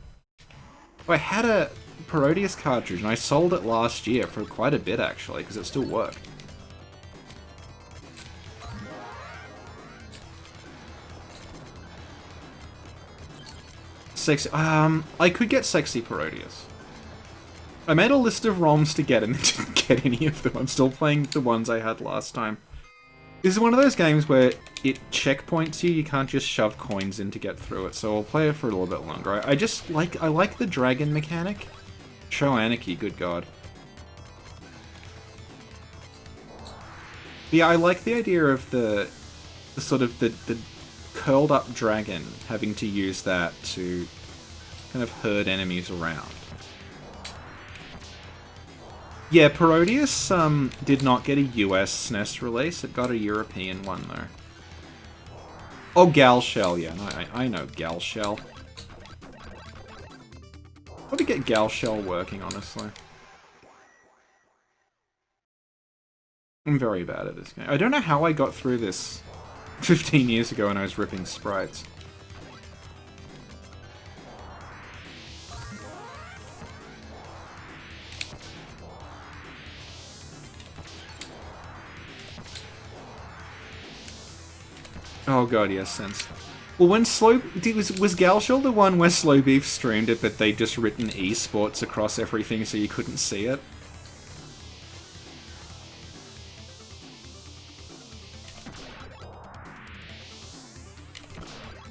I had a Parodius cartridge, and I sold it last year for quite a bit, actually, because it still worked. Sexy... I could get Sexy Parodius. I made a list of ROMs to get and didn't get any of them. I'm still playing the ones I had last time. This is one of those games where it checkpoints you can't just shove coins in to get through it, so I'll play it for a little bit longer. I like the dragon mechanic. Show Anarchy, good god. But yeah, I like the idea of the sort of the curled up dragon having to use that to kind of herd enemies around. Yeah, Parodius did not get a US SNES release. It got a European one, though. Oh, Gal Shell, yeah. I know Gal Shell. How to get Gal Shell working, honestly. I'm very bad at this game. I don't know how I got through this 15 years ago when I was ripping sprites. Oh god, yes, sense. Well, when was Galshell the one where Slow Beef streamed it, but they'd just written esports across everything so you couldn't see it?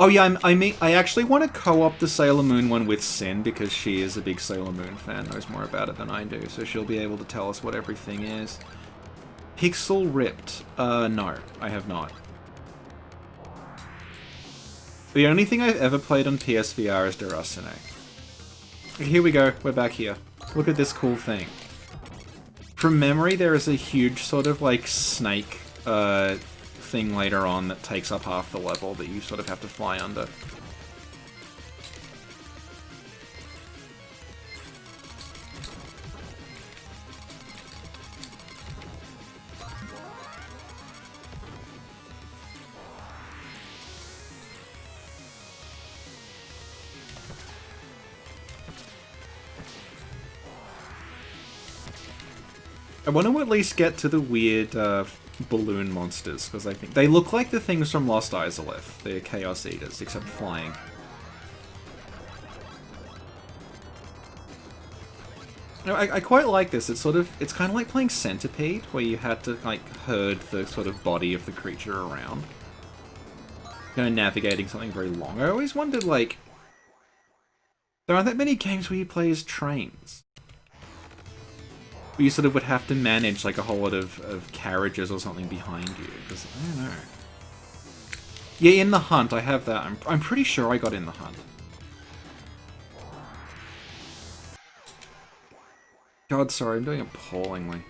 Oh yeah, I actually want to co-op the Sailor Moon one with Sin, because she is a big Sailor Moon fan, knows more about it than I do, so she'll be able to tell us what everything is. Pixel Ripped. No, I have not. The only thing I've ever played on PSVR is Derasune. Here we go, we're back here. Look at this cool thing. From memory, there is a huge sort of like snake thing later on that takes up half the level that you sort of have to fly under. I want to at least get to the weird balloon monsters, because I think they look like the things from Lost Izalith, the Chaos Eaters, except flying. No, I quite like this. It's kind of like playing Centipede, where you had to like herd the sort of body of the creature around, kind of navigating something very long. I always wondered, like, there aren't that many games where you play as trains. Where you sort of would have to manage like a whole lot of carriages or something behind you. Because I don't know. Yeah, in the Hunt, I have that. I'm pretty sure I got in the Hunt. God, sorry, I'm doing appallingly.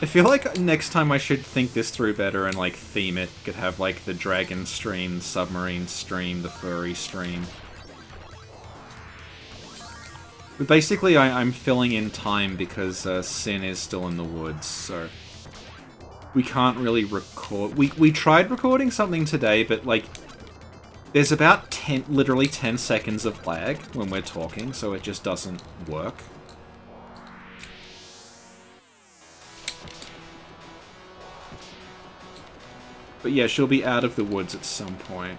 I feel like next time I should think this through better and like theme it. Could have like the dragon stream, the submarine stream, the furry stream. But basically I'm filling in time because Sin is still in the woods, so we can't really record. We tried recording something today, but like there's about literally 10 seconds of lag when we're talking, so it just doesn't work. But yeah, she'll be out of the woods at some point.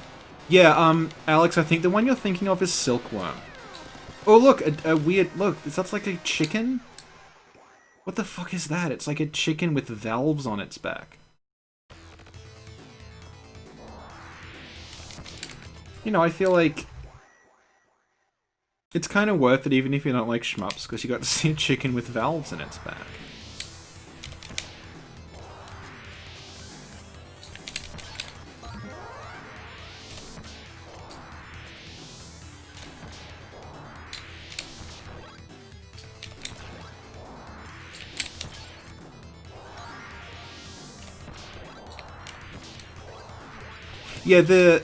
Yeah, Alex, I think the one you're thinking of is Silkworm. Oh, look, a weird... Look, is that like a chicken? What the fuck is that? It's like a chicken with valves on its back. You know, I feel like... it's kind of worth it even if you don't like shmups, because you got to see a chicken with valves in its back. Yeah,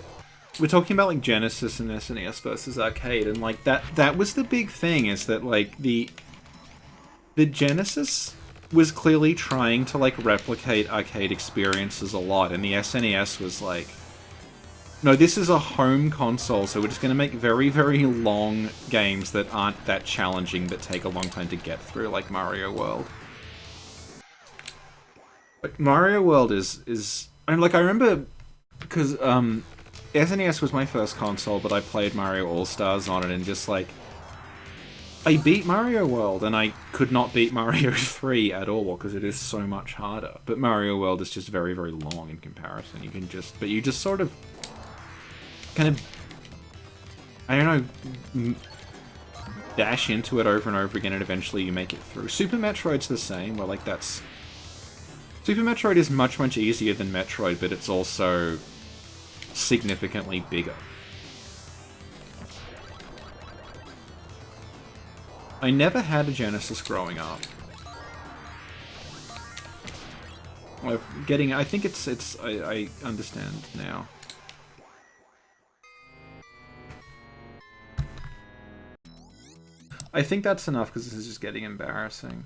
we're talking about like Genesis and SNES versus arcade, and like that was the big thing, is that like the Genesis was clearly trying to like replicate arcade experiences a lot, and the SNES was like, no, this is a home console, so we're just going to make very, very long games that aren't that challenging but take a long time to get through, like Mario World. Like Mario World is I remember, because SNES was my first console, but I played Mario All-Stars on it, and just like, I beat Mario World, and I could not beat Mario 3 at all, because it is so much harder. But Mario World is just very, very long in comparison. You just sort of, kind of, I don't know, dash into it over and over again, and eventually you make it through. Super Metroid's the same, where like that's... Super Metroid is much, much easier than Metroid, but it's also significantly bigger. I never had a Genesis growing up. I think I understand now. I think that's enough, because this is just getting embarrassing.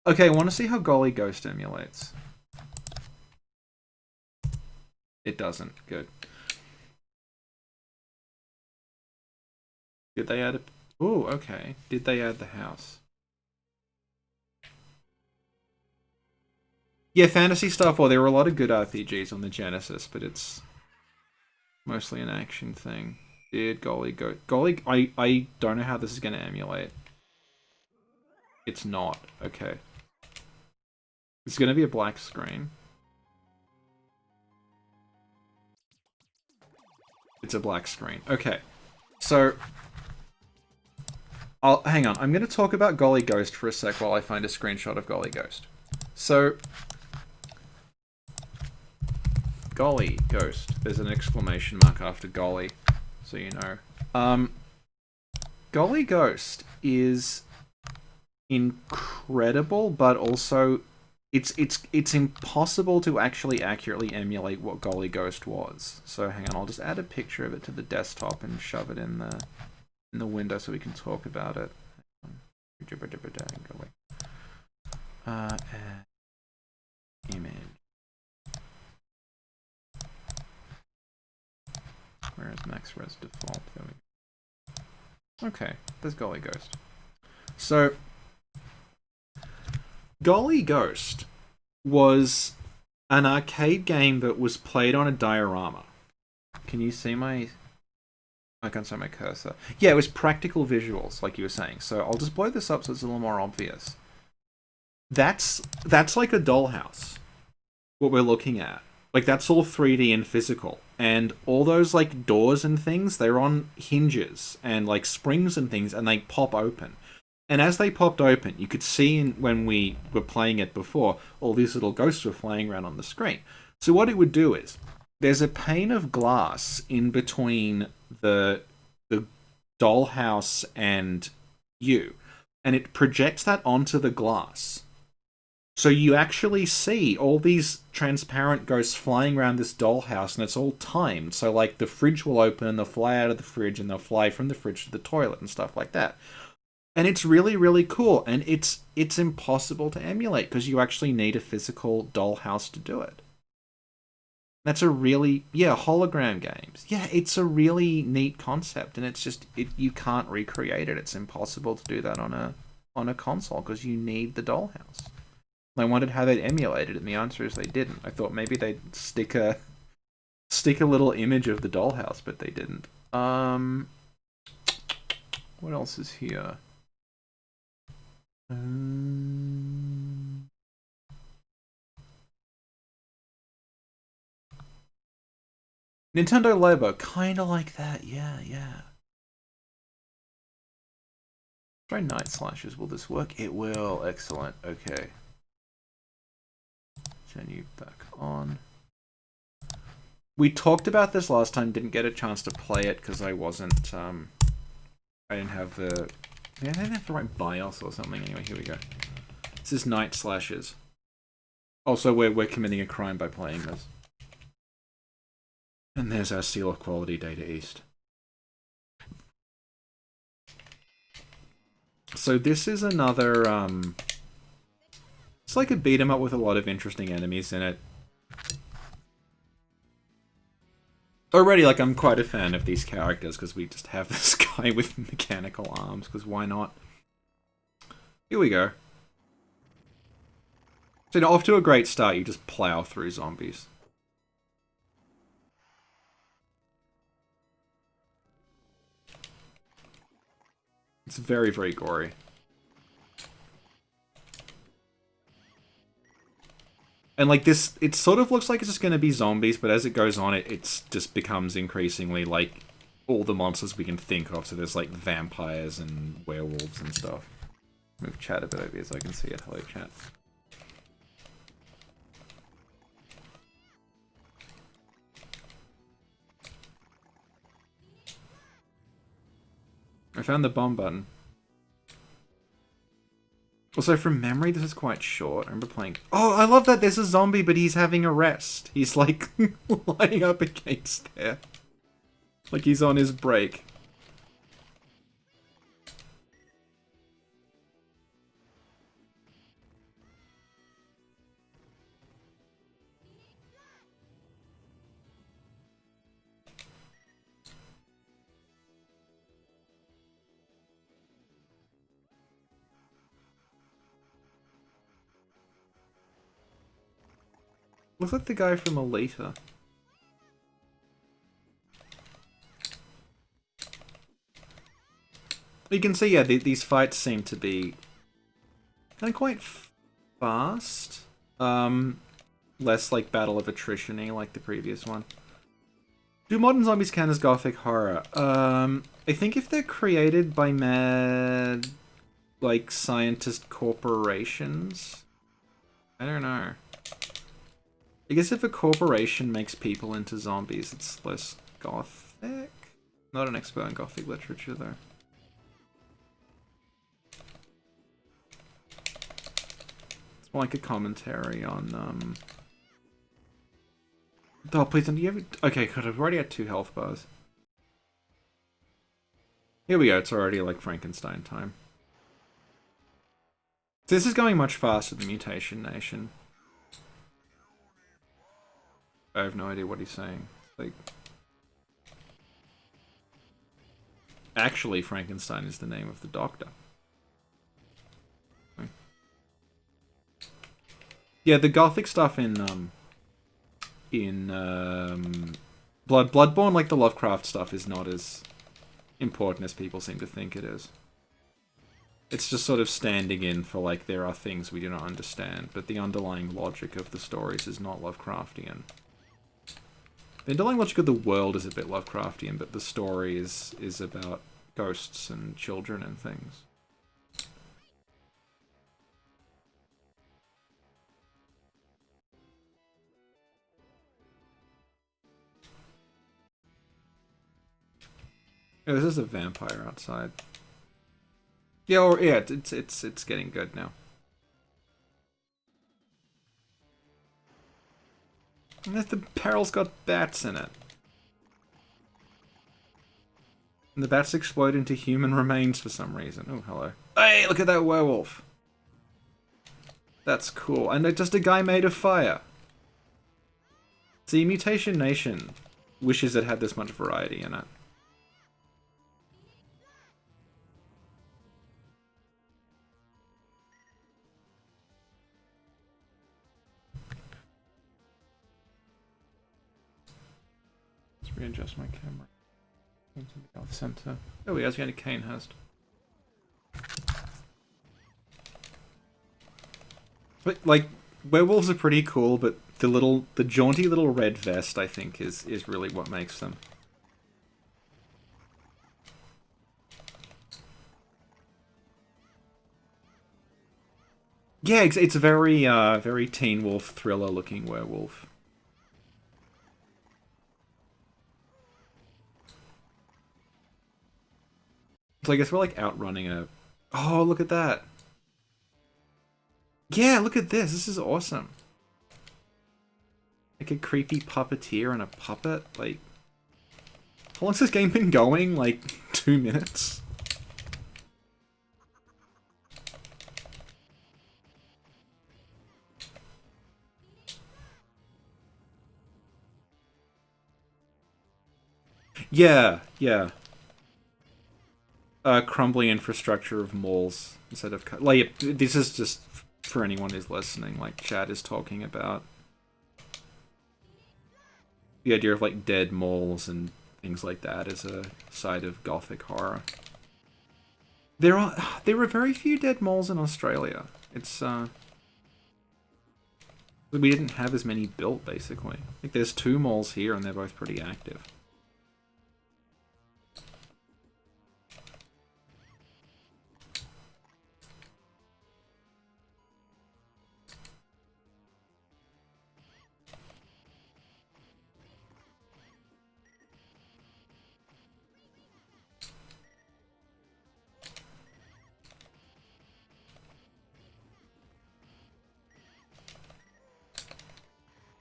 Okay, I want to see how Golly Ghost emulates. It doesn't. Good. Did they add a... Ooh, okay. Did they add the house? Yeah, Fantasy Star 4. There were a lot of good RPGs on the Genesis, but it's mostly an action thing. Did Golly go... Golly... I don't know how this is going to emulate. It's not. Okay. It's going to be a black screen. It's a black screen. Okay. So... hang on. I'm going to talk about Golly Ghost for a sec while I find a screenshot of Golly Ghost. So... Golly Ghost. There's an exclamation mark after Golly, so you know. Golly Ghost is incredible, but also it's impossible to actually accurately emulate what Golly Ghost was. So hang on, I'll just add a picture of it to the desktop and shove it in the window so we can talk about it. Image. Where is max res default? There we go. Okay, there's Golly Ghost. So, Golly Ghost was an arcade game that was played on a diorama. Can you see my... I can't see my cursor. Yeah, it was practical visuals, like you were saying. So I'll just blow this up so it's a little more obvious. That's like a dollhouse, what we're looking at. Like, that's all 3D and physical. And all those, like, doors and things, they're on hinges and, like, springs and things, and they pop open. And as they popped open, you could see when we were playing it before, all these little ghosts were flying around on the screen. So what it would do is, there's a pane of glass in between the dollhouse and you, and it projects that onto the glass. So you actually see all these transparent ghosts flying around this dollhouse, and it's all timed. So, like, the fridge will open and they'll fly out of the fridge, and they'll fly from the fridge to the toilet and stuff like that. And it's really, really cool. And it's impossible to emulate because you actually need a physical dollhouse to do it. That's a really... Yeah, hologram games. Yeah, it's a really neat concept, and it's just... you can't recreate it. It's impossible to do that on a console because you need the dollhouse. I wondered how they'd emulate it, and the answer is they didn't. I thought maybe they'd stick a little image of the dollhouse, but they didn't. What else is here? Nintendo Labo, kind of like that. Yeah. Try Night Slashers. Will this work? It will. Excellent. Okay. Turn you back on. We talked about this last time, didn't get a chance to play it because I wasn't, I didn't have the... Yeah, I didn't have the right BIOS or something. Anyway, here we go. This is Night Slashers. Also, we're committing a crime by playing this. And there's our seal of quality, Data East. So this is another, it's like a beat 'em up with a lot of interesting enemies in it. Already, like, I'm quite a fan of these characters because we just have this guy with mechanical arms, because why not? Here we go. So, off to a great start, you just plow through zombies. It's very, very gory. And, like, this, it sort of looks like it's just going to be zombies, but as it goes on, it just becomes increasingly, like, all the monsters we can think of. So there's, like, vampires and werewolves and stuff. Move chat a bit over here so I can see it. Hello, chat. I found the bomb button. Also, from memory, this is quite short. I remember playing... Oh, I love that there's a zombie, but he's having a rest. He's, like, lying up against there. Like he's on his break. Looks like the guy from Alita. You can see, yeah, these fights seem to be kind of quite fast. Less like Battle of Attrition-y like the previous one. Do modern zombies count as gothic horror? I think if they're created by mad, like, scientist corporations? I don't know. I guess if a corporation makes people into zombies, it's less gothic? Not an expert in gothic literature, though. It's more like a commentary on, Oh, please don't you ever... Okay, good, I've already had 2 health bars. Here we go, it's already like Frankenstein time. So this is going much faster than Mutation Nation. I have no idea what he's saying. Like... Actually, Frankenstein is the name of the doctor. Yeah, the gothic stuff in Bloodborne, like the Lovecraft stuff, is not as important as people seem to think it is. It's just sort of standing in for, like, there are things we do not understand, but the underlying logic of the stories is not Lovecraftian. The underlying logic of the world is a bit Lovecraftian, but the story is about ghosts and children and things. Oh, this is a vampire outside. Yeah, or yeah, it's getting good now. And the barrel's got bats in it. And the bats explode into human remains for some reason. Oh, hello. Hey, look at that werewolf! That's cool. And just a guy made of fire. See, Mutation Nation wishes it had this much variety in it. Let's readjust my camera. Into the off center. Oh, he has got a cane host. But like, werewolves are pretty cool, but the jaunty little red vest, I think, is really what makes them. Yeah, it's a very Teen Wolf thriller looking werewolf. So I guess we're like outrunning a... Oh, look at that. Yeah, look at this. This is awesome. Like a creepy puppeteer and a puppet. Like, how long's this game been going? Like, 2 minutes? Yeah, yeah. Crumbly infrastructure of malls instead of... Like, this is just for anyone who's listening. Like, Chad is talking about the idea of, like, dead malls and things like that as a side of gothic horror. There are very few dead malls in Australia. It's, we didn't have as many built, basically. Like, there's 2 malls here and they're both pretty active.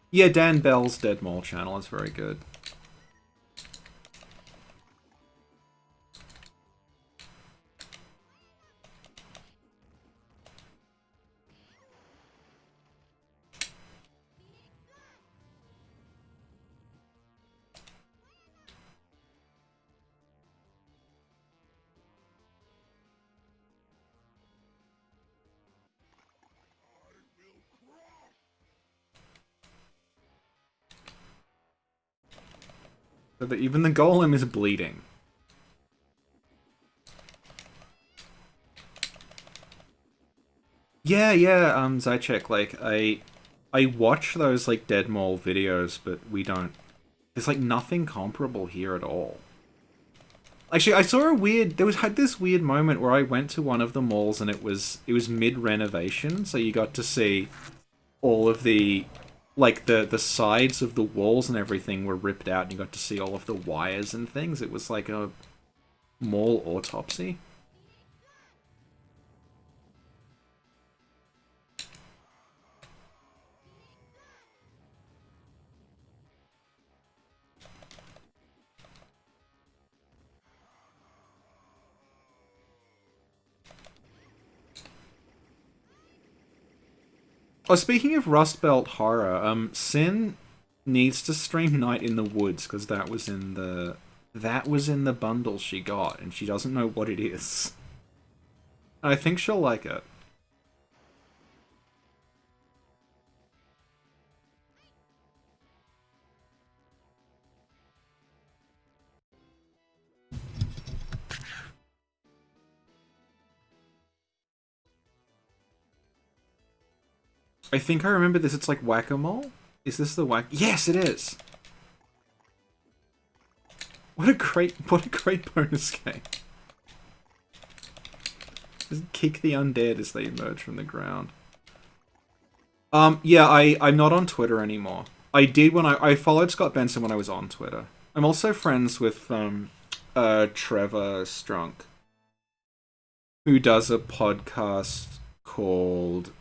Yeah, Dan Bell's Dead Mall channel is very good. So that even the golem is bleeding. Yeah, Zychek, like, I watch those, like, Dead Mall videos, but we don't... There's, like, nothing comparable here at all. Actually, I saw a weird... had this weird moment where I went to one of the malls and it was mid-renovation, so you got to see all of the... Like, the sides of the walls and everything were ripped out and you got to see all of the wires and things. It was like a mall autopsy. Oh, speaking of Rust Belt horror, Sin needs to stream Night in the Woods, because that was in the that was in the bundle she got, and she doesn't know what it is. I think she'll like it. I think I remember this. It's like Whack-A-Mole? Is this the whack? Yes, it is! What a great bonus game. Just kick the undead as they emerge from the ground. Yeah, I'm not on Twitter anymore. I did when I followed Scott Benson when I was on Twitter. I'm also friends with Trevor Strunk, who does a podcast called...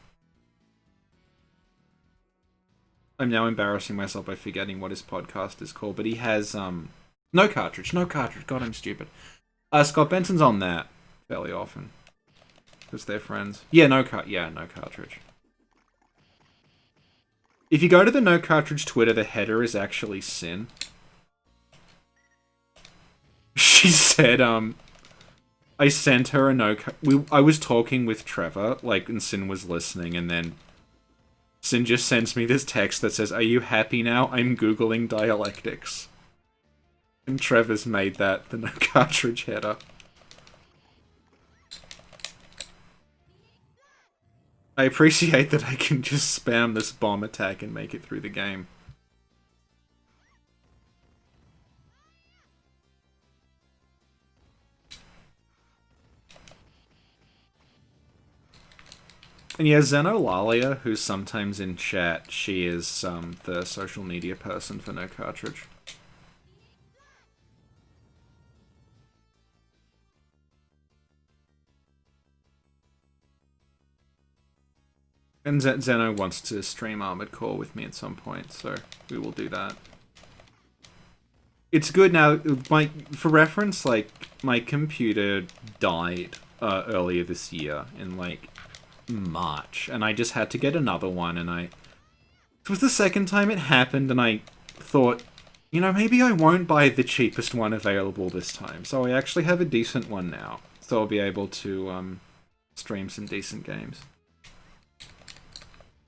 I'm now embarrassing myself by forgetting what his podcast is called, but he has No Cartridge. God, I'm stupid. Scott Benson's on that fairly often because they're friends. Yeah, No Cartridge. If you go to the No Cartridge Twitter, the header is actually Sin. She said, I sent her a I was talking with Trevor, like, and Sin was listening, and then Sin just sends me this text that says, "Are you happy now? I'm Googling dialectics." And Trevor's made that the No Cartridge header. I appreciate that I can just spam this bomb attack and make it through the game. And yeah, Xenolalia, who's sometimes in chat, she is the social media person for No Cartridge. And Zeno wants to stream Armored Core with me at some point, so we will do that. It's good now. For reference, like, my computer died earlier this year in, like, March, and I just had to get another one, and it was the second time it happened, and I thought, you know, maybe I won't buy the cheapest one available this time, so I actually have a decent one now, so I'll be able to stream some decent games.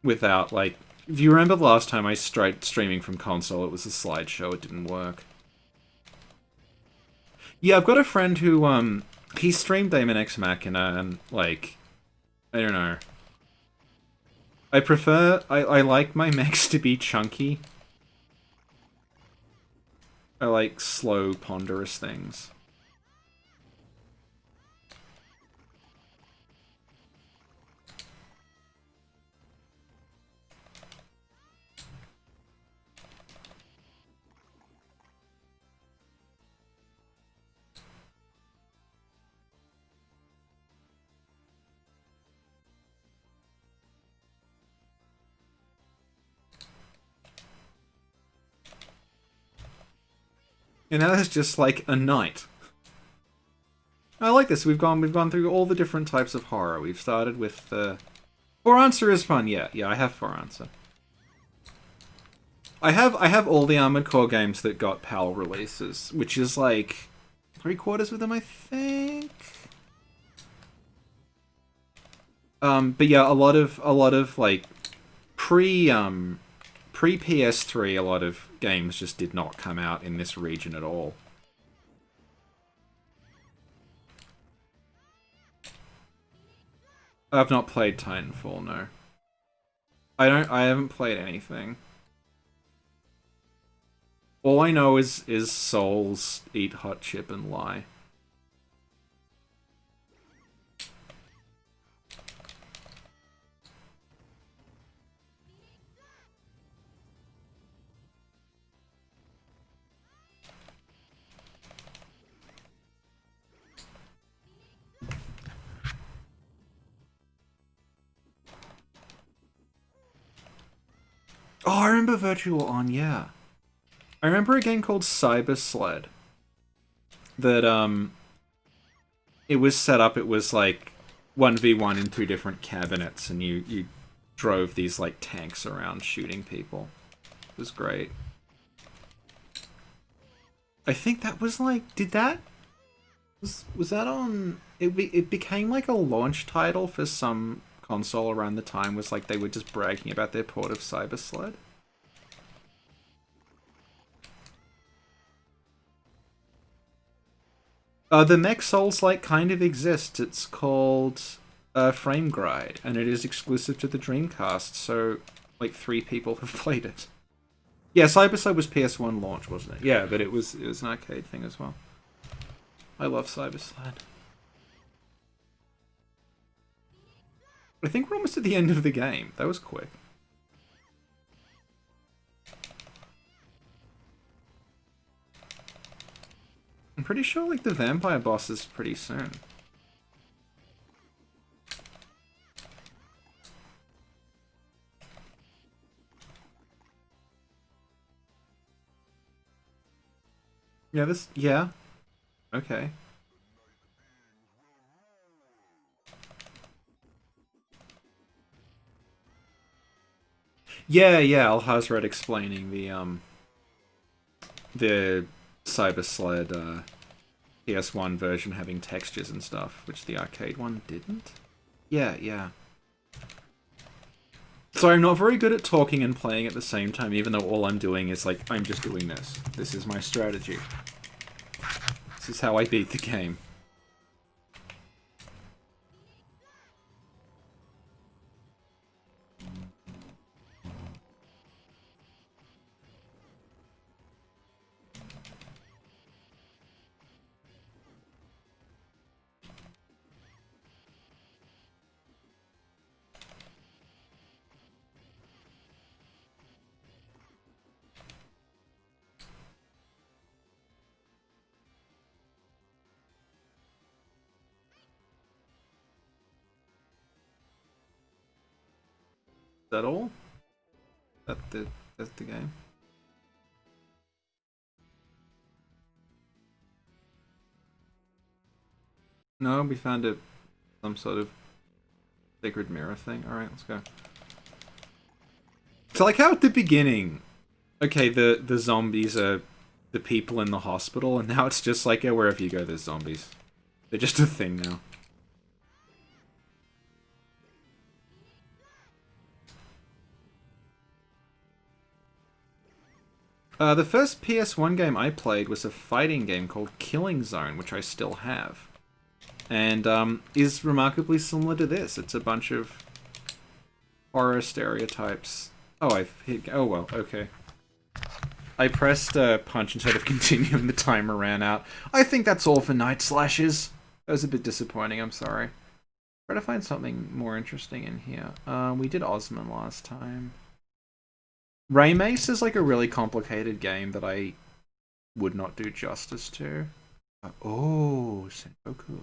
Without, like, if you remember the last time I tried streaming from console, it was a slideshow, it didn't work. Yeah, I've got a friend who, he streamed Daemon X Machina, and, like, I don't know. I like my mechs to be chunky. I like slow, ponderous things. And now there's just like a knight. I like this. We've gone through all the different types of horror. We've started with For Answer is fun. Yeah, I have For Answer. I have all the Armored Core games that got PAL releases, which is like 3/4 of them, I think. But yeah, a lot of like pre PS3, a lot of games just did not come out in this region at all. I've not played Titanfall, no. I haven't played anything. All I know is Souls, Eat Hot Chip, and Lie. Oh, I remember Virtual On, yeah. I remember a game called Cyber Sled. That, it was set up, it was like 1v1 in 2 different cabinets, and you drove these, like, tanks around shooting people. It was great. I think that was like, did that was that on? It became like a launch title for some console around the time. Was like they were just bragging about their port of Cyber Sled. The mech Souls-like kind of exists. It's called Frame Gride, and it is exclusive to the Dreamcast. So like 3 people have played it. Yeah, Cyber Sled was PS1 launch, wasn't it? Yeah, but it was an arcade thing as well. I love Cyber Sled. I think we're almost at the end of the game. That was quick. I'm pretty sure like the vampire boss is pretty soon. Yeah. Okay. Yeah, Alhazred explaining the Cyber Sled PS1 version having textures and stuff, which the arcade one didn't. Yeah. So I'm not very good at talking and playing at the same time, even though all I'm doing is like, I'm just doing this. This is my strategy. This is how I beat the game. Is that all? That's the game. No, we found some sort of sacred mirror thing. Alright, let's go. So like how at the beginning, okay, the zombies are the people in the hospital, and now it's just like, yeah, wherever you go, there's zombies. They're just a thing now. The first PS1 game I played was a fighting game called Killing Zone, which I still have. And is remarkably similar to this. It's a bunch of horror stereotypes. Oh, I've hit... Oh, well, okay. I pressed punch instead of continue and the timer ran out. I think that's all for Night Slashes. That was a bit disappointing, I'm sorry. Try to find something more interesting in here. We did Osman last time. Raymace is like a really complicated game that I would not do justice to. Oh, Sengoku.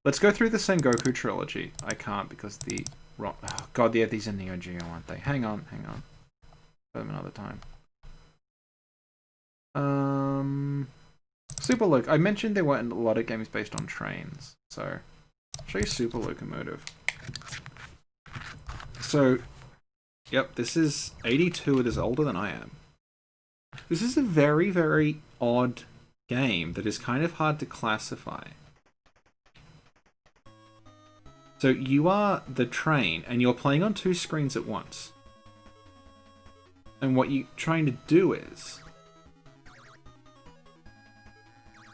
Let's go through the Sengoku trilogy. I can't because the... Oh god, yeah, these are Neo Geo, aren't they? Hang on. Them another time. Super Loc... I mentioned there weren't a lot of games based on trains, so... I'll show you Super Locomotive. So, yep, this is 82, it is older than I am. This is a very, very odd game that is kind of hard to classify. So you are the train, and you're playing on 2 screens at once. And what you're trying to do is...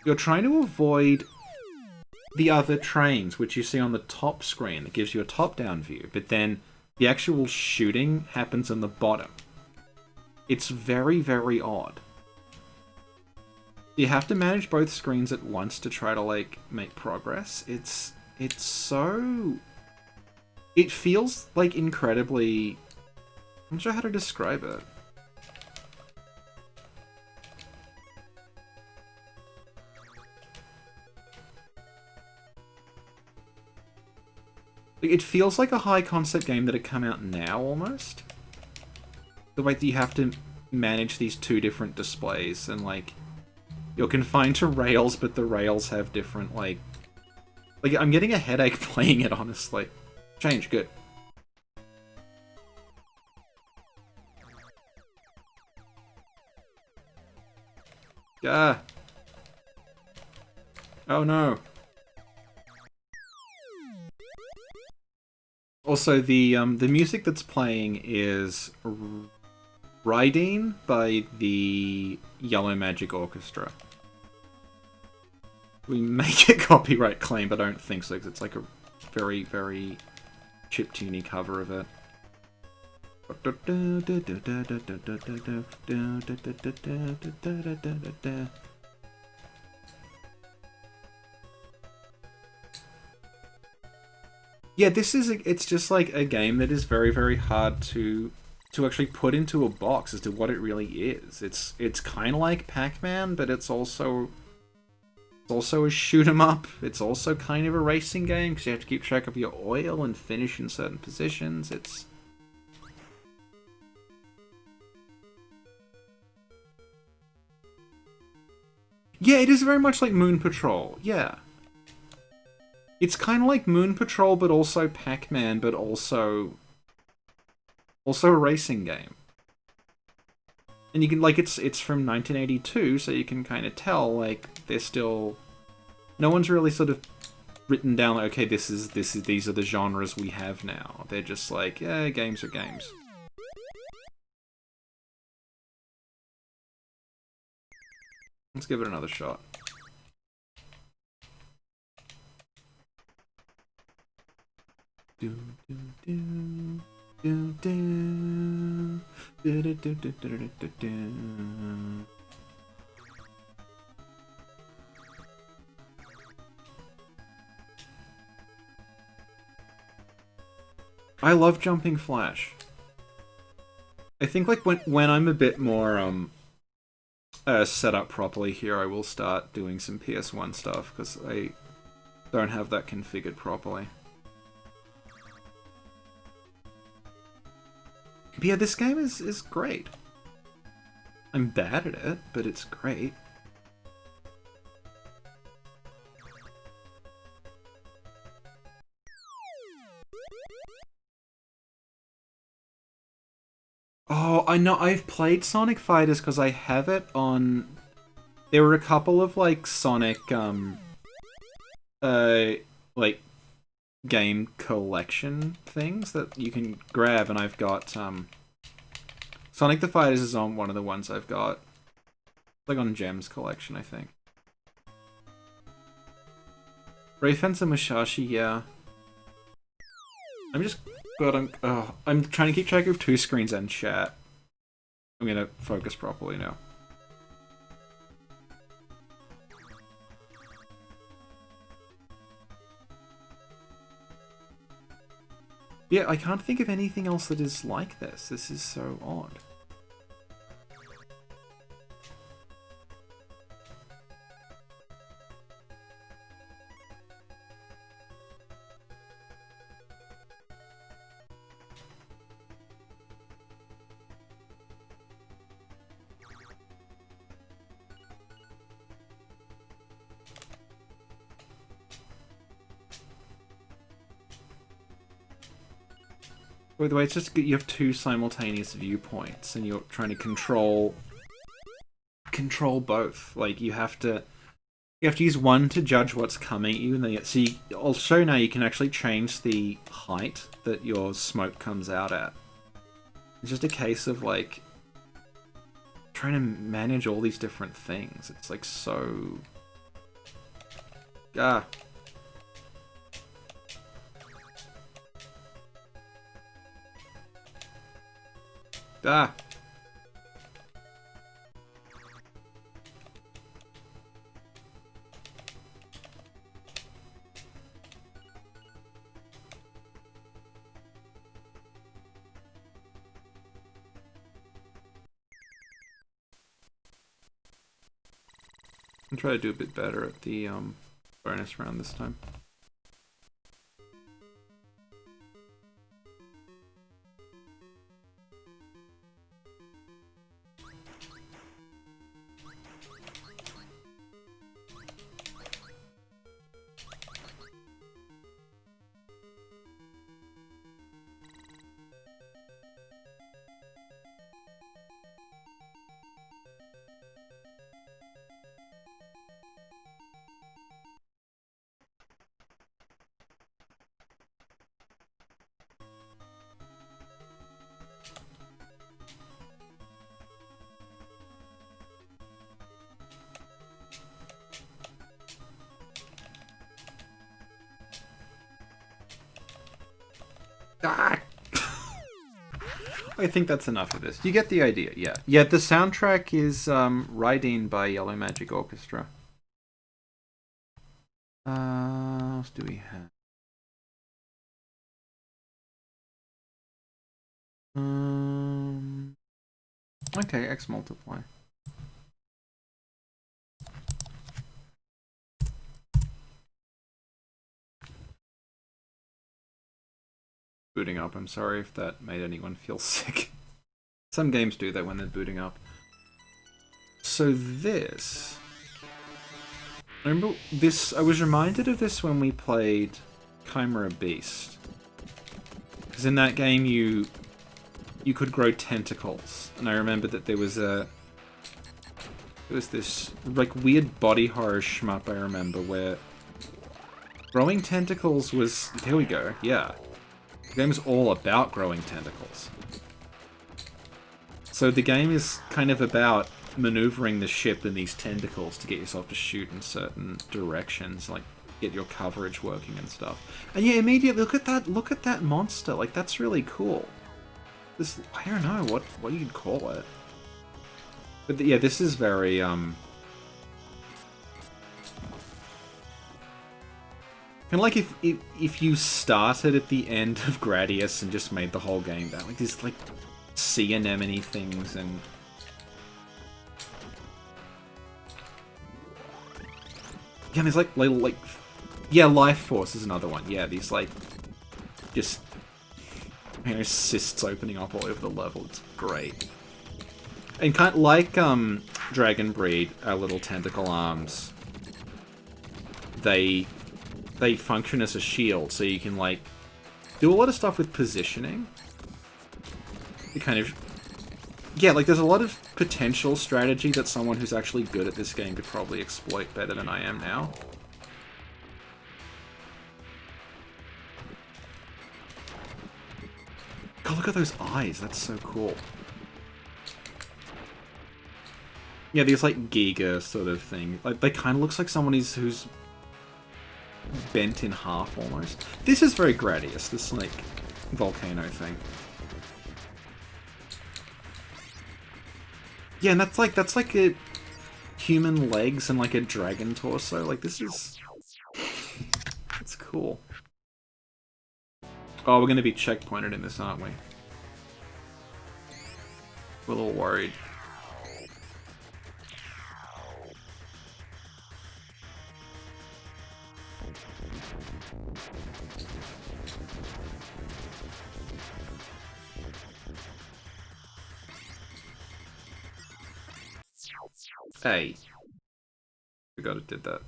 You're trying to avoid the other trains, which you see on the top screen. That gives you a top-down view, but then the actual shooting happens on the bottom. It's very, very odd. You have to manage both screens at once to try to, like, make progress. It's so... It feels, like, incredibly... I'm not sure how to describe it. It feels like a high-concept game that had come out now, almost. The way that you have to manage these 2 different displays, and, like... You're confined to rails, but the rails have different, like... Like, I'm getting a headache playing it, honestly. Change, good. Ah! Oh no! Also, the music that's playing is Riding by the Yellow Magic Orchestra. We make a copyright claim, but I don't think so, because it's like a very, very chiptune cover of it. Yeah, it's just like a game that is very, very hard to actually put into a box as to what it really is. It's kind of like Pac-Man, but it's also a shoot 'em up. It's also kind of a racing game because you have to keep track of your oil and finish in certain positions. Yeah, it is very much like Moon Patrol. Yeah. It's kind of like Moon Patrol, but also Pac-Man, but also a racing game. And you can, like, it's from 1982, so you can kind of tell, like, they're still... No one's really sort of written down, like, okay, these are the genres we have now. They're just like, yeah, games are games. Let's give it another shot. Do, do, do. Do, do. Do, do, do, do, do, do, do. I love Jumping Flash. I think like when I'm a bit more set up properly here, I will start doing some PS1 stuff because I don't have that configured properly. But yeah, this game is great. I'm bad at it, but it's great. Oh, I know. I've played Sonic Fighters because I have it on... There were a couple of, like, Sonic, like, game collection things that you can grab, and I've got, Sonic the Fighters is on one of the ones I've got. Like, on Gems collection, I think. Ray Fencer Musashi, yeah. I'm trying to keep track of 2 screens and chat. I'm gonna focus properly now. Yeah, I can't think of anything else that is like this. This is so odd. By the way, it's just you have 2 simultaneous viewpoints, and you're trying to control both. Like you have to use one to judge what's coming at you, and then I'll show now. You can actually change the height that your smoke comes out at. It's just a case of like trying to manage all these different things. It's like so. Ah. Ah! I'll try to do a bit better at the bonus round this time. I think that's enough of this. You get the idea, yeah. Yeah, the soundtrack is Riding by Yellow Magic Orchestra. What else do we have? Okay, X Multiply. Booting up, I'm sorry if that made anyone feel sick. Some games do that when they're booting up. So this... I remember this, I was reminded of this when we played Chimera Beast. Because in that game you could grow tentacles. And I remember that there was this like weird body horror shmup I remember where growing tentacles was... Here we go, yeah. The game is all about growing tentacles. So the game is kind of about maneuvering the ship in these tentacles to get yourself to shoot in certain directions, like get your coverage working and stuff. And yeah, immediately look at that monster. Like, that's really cool. This, I don't know what you'd call it. But yeah, this is very kind of like if you started at the end of Gradius and just made the whole game that, like, these like sea anemone things and yeah, there's like yeah, Life Force is another one. Yeah, these like just, you know, cysts opening up all over the level. It's great. And kind of like Dragon Breed, our little tentacle arms. They function as a shield, so you can like do a lot of stuff with positioning. You kind of, yeah, like there's a lot of potential strategy that someone who's actually good at this game could probably exploit better than I am now. God, look at those eyes. That's so cool. Yeah, these like Giga sort of thing. Like, they kind of looks like someone who's bent in half almost. This is very Gradius, this like volcano thing. Yeah, and that's like a human legs and like a dragon torso. Like, this is... It's cool. Oh, we're gonna be checkpointed in this, aren't we? We're a little worried. Hey. Forgot it did that.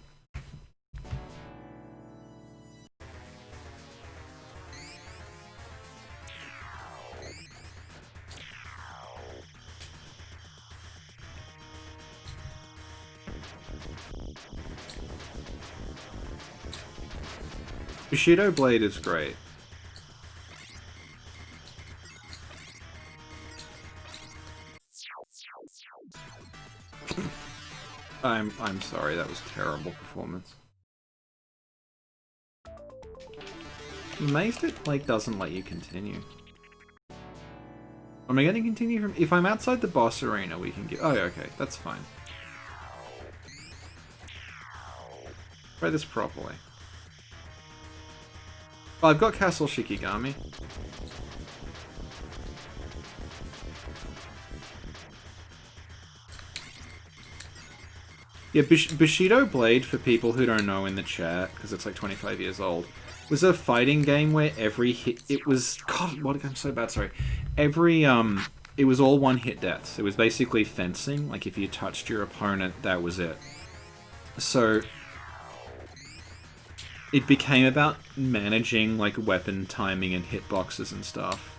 Bushido Blade is great. I'm sorry, that was a terrible performance. I'm amazed it like doesn't let you continue. Am I going to continue from... If I'm outside the boss arena, we can get... Oh, okay, that's fine. Try this properly. Oh, I've got Castle Shikigami. Yeah, Bushido Blade, for people who don't know in the chat, because it's like 25 years old, was a fighting game where every hit... It was... God, what, I'm so bad, sorry. Every, it was all one-hit deaths. It was basically fencing. Like, if you touched your opponent, that was it. So... It became about managing, like, weapon timing and hitboxes and stuff.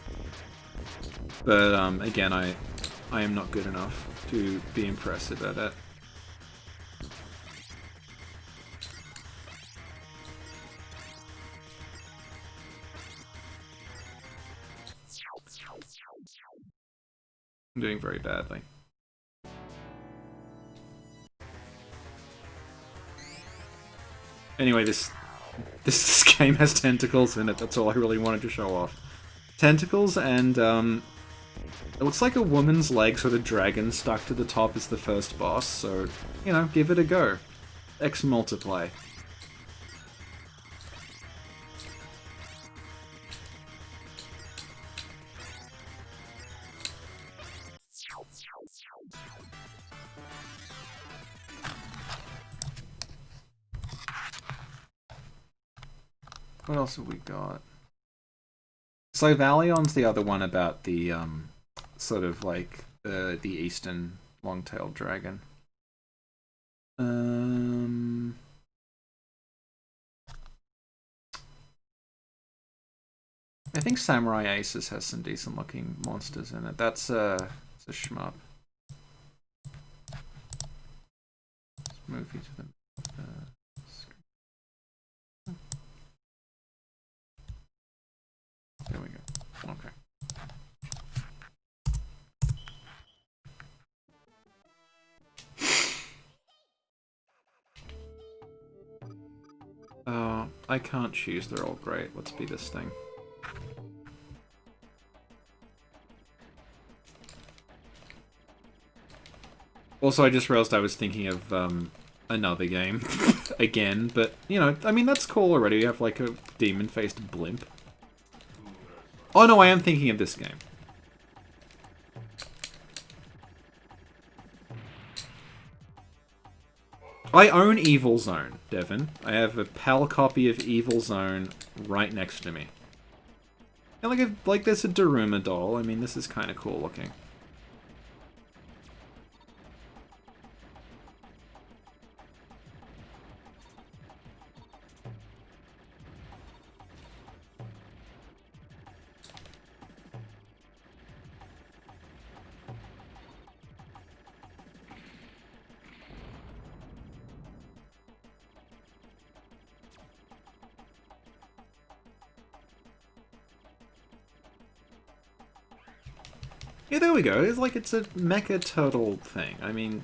But, again, I am not good enough to be impressive at it. I'm doing very badly. Anyway, this game has tentacles in it. That's all I really wanted to show off. Tentacles and It looks like a woman's legs with a dragon stuck to the top is the first boss, so, you know, give it a go. X multiply. What else have we got? So Valion's the other one about the sort of like the eastern long-tailed dragon. I think Samurai Aces has some decent looking monsters in it. It's a shmup. Let's move you to the screen. There we go. Okay. I can't choose, they're all great. Let's be this thing. Also, I just realized I was thinking of another game again, but, you know, I mean, that's cool already. We have, like, a demon-faced blimp. Oh, no, I am thinking of this game. I own Evil Zone, Devin. I have a PAL copy of Evil Zone right next to me. And like there's a Daruma doll. I mean, this is kind of cool looking. Yeah, there we go. It's like it's a mecha turtle thing. I mean...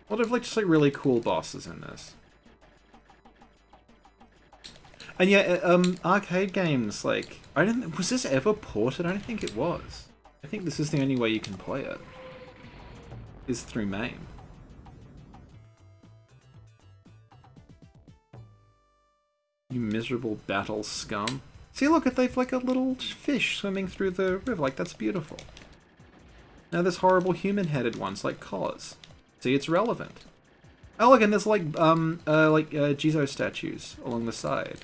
a lot of like just like really cool bosses in this. And yeah, arcade games, like, I didn't... Was this ever ported? I don't think it was. I think this is the only way you can play it. Is through MAME. You miserable battle scum. See, look, they've like a little fish swimming through the river. Like, that's beautiful. Now there's horrible human-headed ones like Cos. See, it's relevant. Oh, look, and there's like Jizo statues along the side.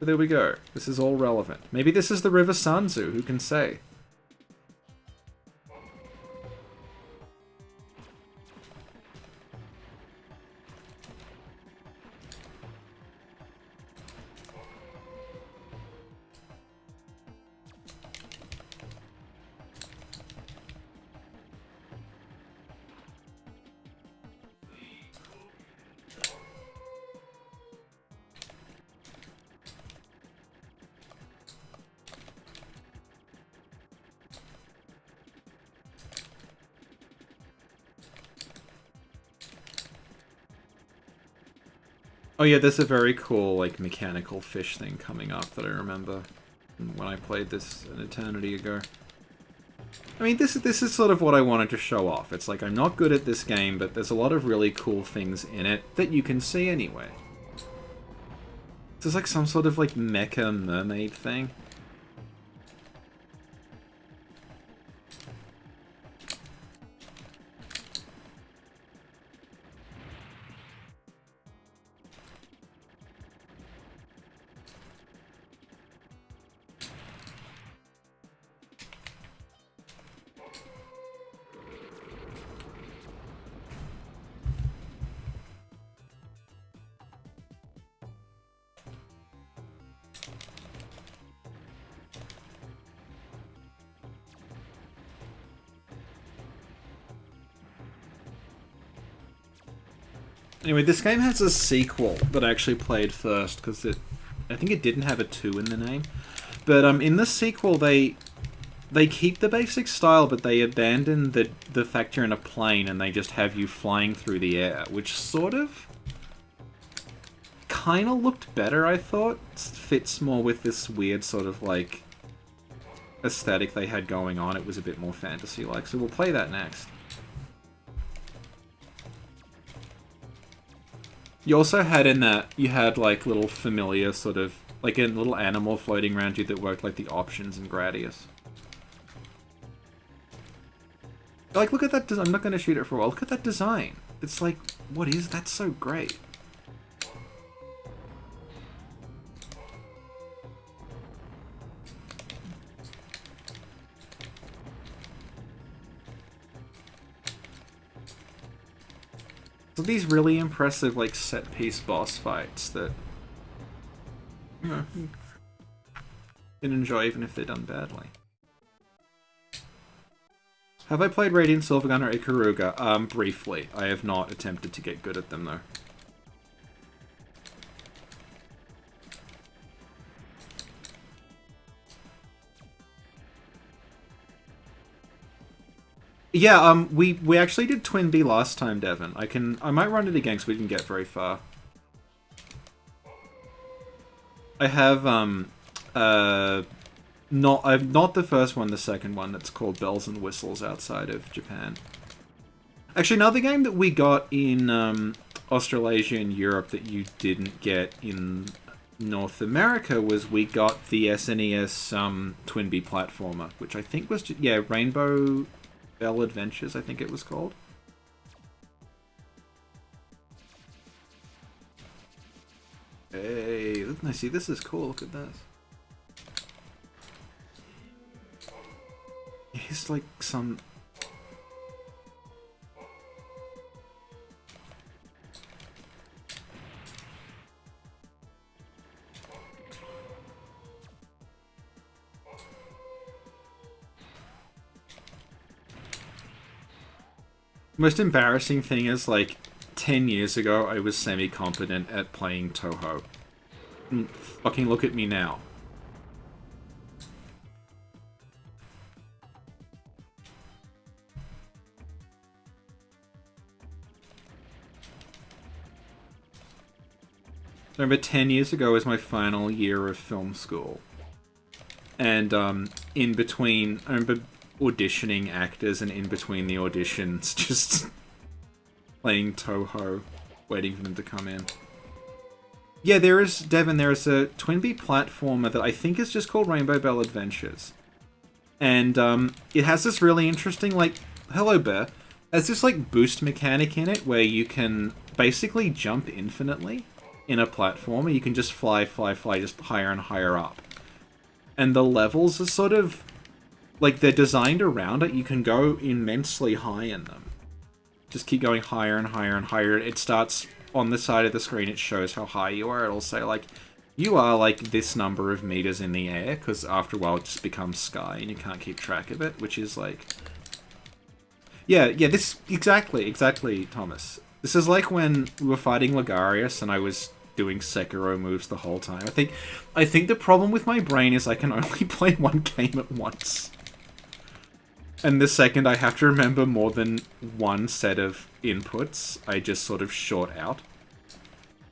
So there we go. This is all relevant. Maybe this is the River Sanzu, who can say? Oh yeah, there's a very cool, like, mechanical fish thing coming up that I remember when I played this an eternity ago. I mean, this is sort of what I wanted to show off. It's like, I'm not good at this game, but there's a lot of really cool things in it that you can see anyway. This is like some sort of, like, mecha mermaid thing. Anyway, this game has a sequel that I actually played first, because I think it didn't have a 2 in the name. But in the sequel, they they keep the basic style, but they abandon the fact you're in a plane and they just have you flying through the air, which sort of kind of looked better, I thought. Fits more with this weird sort of, like, aesthetic they had going on. It was a bit more fantasy-like, so we'll play that next. You also had in that, you had, like, little familiar sort of, like, a little animal floating around you that worked like the options in Gradius. Like, look at that design. I'm not going to shoot it for a while. Look at that design. It's like, what is that? So great. So these really impressive, like, set-piece boss fights that, you know, you can enjoy even if they're done badly. Have I played Radiant Silvergun or Ikaruga? Briefly. I have not attempted to get good at them, though. Yeah, we actually did TwinBee last time, Devin. I might run it again because we didn't get very far. I have, not the first one, the second one that's called Bells and Whistles outside of Japan. Actually, another game that we got in Australasia and Europe that you didn't get in North America was we got the SNES TwinBee platformer, which I think was, yeah, Rainbow Bell Adventures, I think it was called. Hey, I see, this is cool, look at this. He's like some... Most embarrassing thing is, like, 10 years ago, I was semi-competent at playing Toho. And fucking look at me now. I remember 10 years ago was my final year of film school. And, in between, I remember auditioning actors, and in between the auditions, just playing Toho, waiting for them to come in. Yeah, there is, Devin, there is a TwinBee platformer that I think is just called Rainbow Bell Adventures. And, it has this really interesting, like, hello bear, has this, like, boost mechanic in it where you can basically jump infinitely in a platformer. You can just fly, just higher and higher up. And the levels are sort of, like, they're designed around it. You can go immensely high in them. Just keep going higher and higher and higher. It starts on the side of the screen. It shows how high you are. It'll say, like, you are, like, this number of meters in the air, because after a while it just becomes sky and you can't keep track of it, which is, like... Yeah, this... Exactly, Thomas. This is like when we were fighting Ligarius and I was doing Sekiro moves the whole time. I think the problem with my brain is I can only play one game at once. And the second I have to remember more than one set of inputs, I just sort of short out.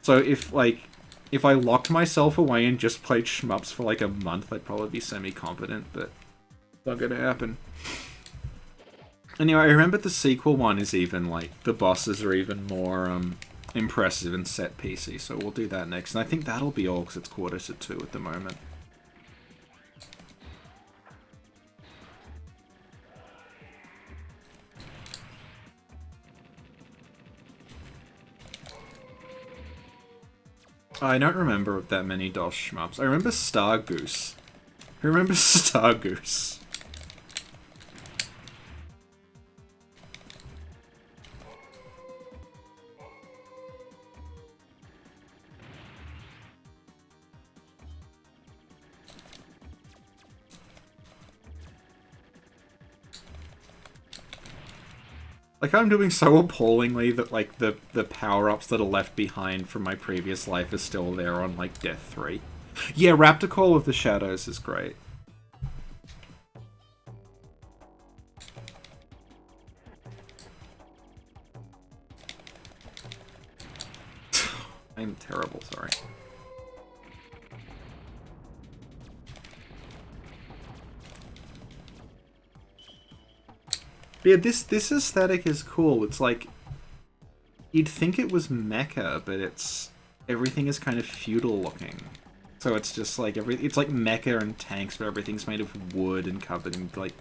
So if I locked myself away and just played shmups for like a month, I'd probably be semi-competent, but not gonna happen. Anyway, I remember the sequel one is even, like, the bosses are even more, impressive and set-piecey, so we'll do that next. And I think that'll be all, because it's 1:45 at the moment. I don't remember that many DOS shmups. I remember Star Goose. Who remembers Star Goose? Like, I'm doing so appallingly that, like, the power-ups that are left behind from my previous life are still there on, like, Death 3. Yeah, Raptor Call of the Shadows is great. I'm terrible, sorry. Yeah, this aesthetic is cool. It's like you'd think it was mecha, but everything is kind of feudal looking. So it's just like it's like mecha and tanks, but everything's made of wood and covered in like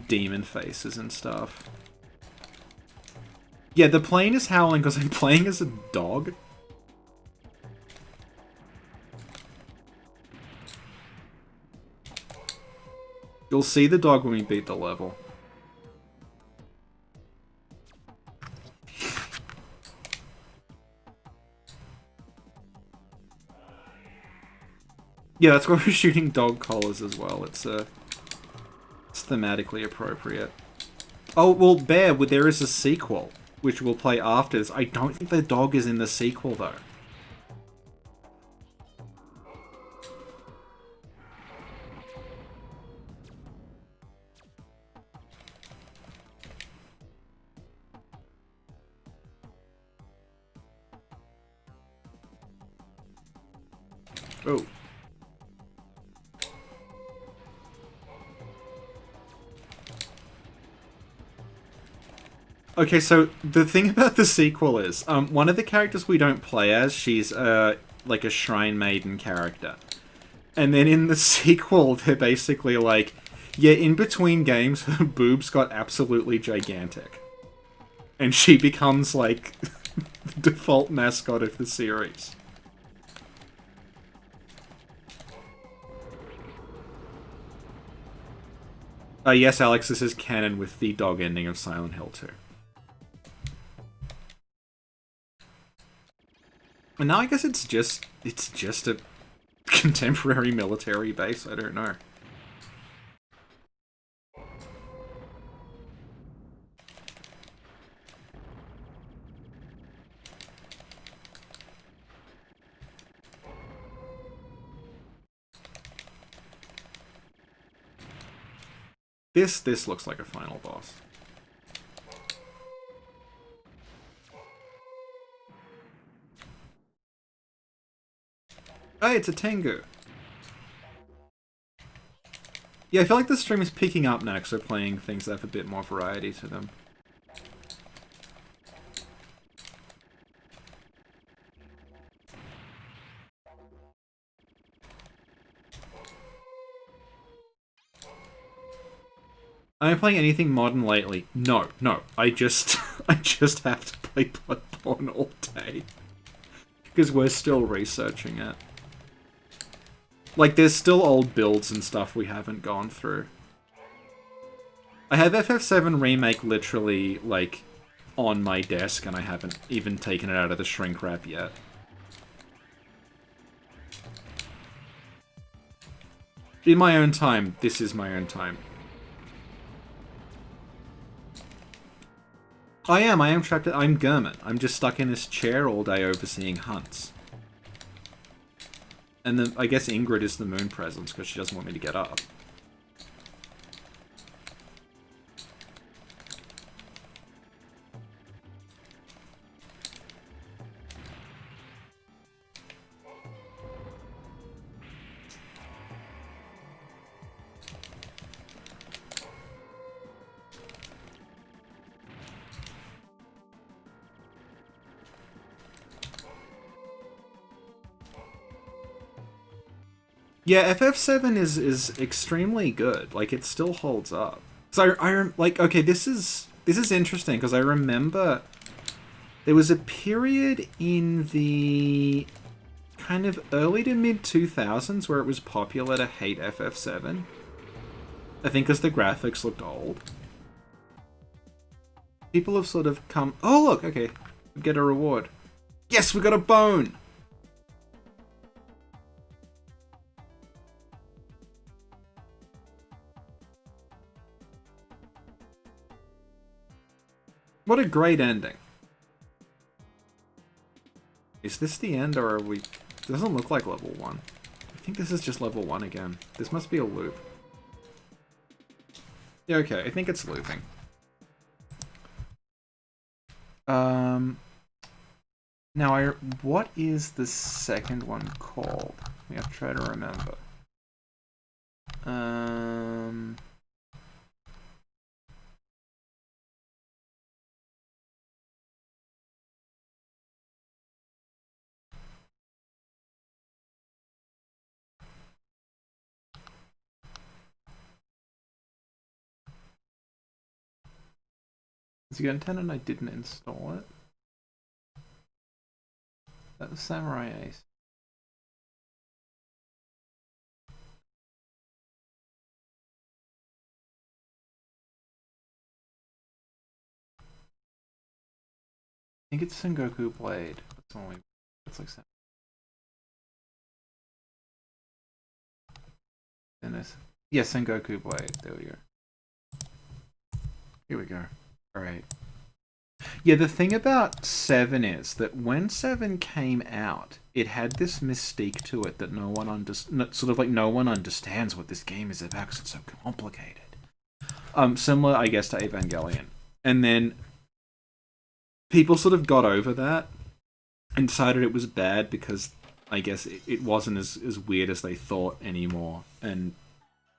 demon faces and stuff. Yeah, the plane is howling because I'm playing as a dog. You'll see the dog when we beat the level. Yeah, that's why we're shooting dog collars as well. It's thematically appropriate. Oh, well, Bear, there is a sequel, which we'll play after this. I don't think the dog is in the sequel, though. Oh. Okay, so the thing about the sequel is, one of the characters we don't play as, she's like a Shrine Maiden character. And then in the sequel, they're basically like, yeah, in between games, her boobs got absolutely gigantic. And she becomes, like, the default mascot of the series. Yes, Alex, this is canon with the dog ending of Silent Hill 2. And now I guess it's just a contemporary military base, I don't know. This looks like a final boss. Oh, it's a Tengu. Yeah, I feel like the stream is picking up now because we're playing things that have a bit more variety to them. Am I playing anything modern lately? No. I just have to play Bloodborne all day. Because we're still researching it. Like, there's still old builds and stuff we haven't gone through. I have FF7 Remake literally, like, on my desk, and I haven't even taken it out of the shrink wrap yet. In my own time, this is my own time. I am trapped. I'm Gurman. I'm just stuck in this chair all day overseeing hunts. And then I guess Ingrid is the moon presence because she doesn't want me to get up. Yeah, FF7 is extremely good. Like, it still holds up. So like, okay, this is interesting because I remember there was a period in the kind of early to mid 2000s where it was popular to hate FF7. I think because the graphics looked old. People have sort of come. Oh look, okay, we get a reward. Yes, we got a bone. What a great ending. Is this the end, or are we... It doesn't look like level 1. I think this is just level 1 again. This must be a loop. Yeah, okay, I think it's looping. Now, what is the second one called? We have to try to remember. Zero 10 and I didn't install it. That was Samurai Ace. I think it's Sengoku Blade. That's only. That's like. Yeah, Sengoku Blade. There we go. Here we go. Alright. Yeah, the thing about 7 is that when 7 came out, it had this mystique to it that no one understands what this game is about because it's so complicated. Similar, I guess, to Evangelion. And then people sort of got over that and decided it was bad because I guess it wasn't as weird as they thought anymore. And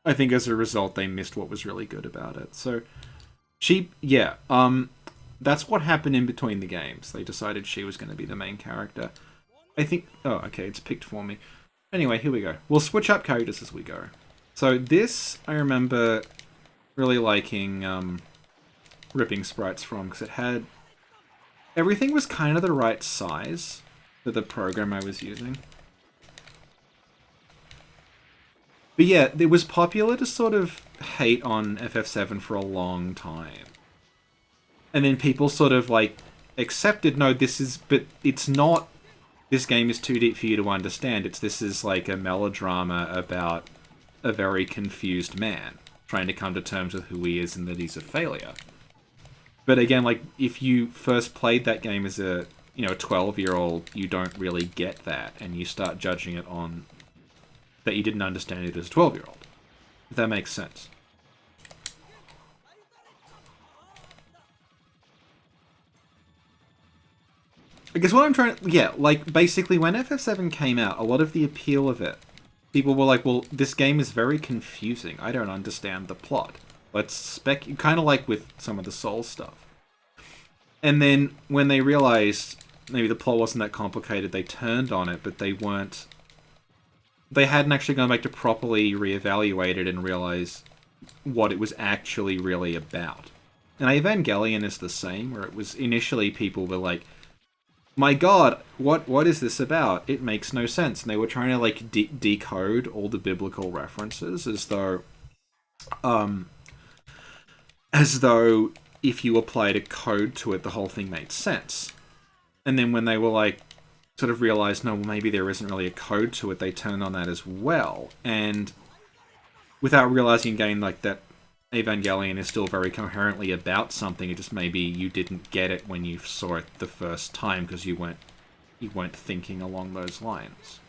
I think as a result, they missed what was really good about it. So, that's what happened in between the games. They decided she was going to be the main character. I think... Oh, okay, it's picked for me. Anyway, here we go. We'll switch up characters as we go. So this, I remember really liking ripping sprites from, because it had... Everything was kind of the right size for the program I was using. But yeah, it was popular to sort of hate on FF7 for a long time. And then people sort of like accepted, no, but it's not, this game is too deep for you to understand. This is like a melodrama about a very confused man trying to come to terms with who he is and that he's a failure. But again, like, if you first played that game as a 12-year-old, you don't really get that, and you start judging it on that you didn't understand it as a 12-year-old. If that makes sense. I guess what I'm trying to... Yeah, like, basically, when FF7 came out, a lot of the appeal of it, people were like, well, this game is very confusing. I don't understand the plot. Let's kind of like with some of the Soul stuff. And then, when they realized maybe the plot wasn't that complicated, they turned on it, but they weren't... They hadn't actually gone back to properly reevaluate it and realize what it was actually really about. And Evangelion is the same, where it was initially people were like, my god, what is this about? It makes no sense. And they were trying to like decode all the biblical references as though if you applied a code to it, the whole thing made sense. And then when they were like, sort of realized, no, well, maybe there isn't really a code to it, they turned on that as well. And without realizing again, like, that Evangelion is still very coherently about something, it just maybe you didn't get it when you saw it the first time because you weren't thinking along those lines.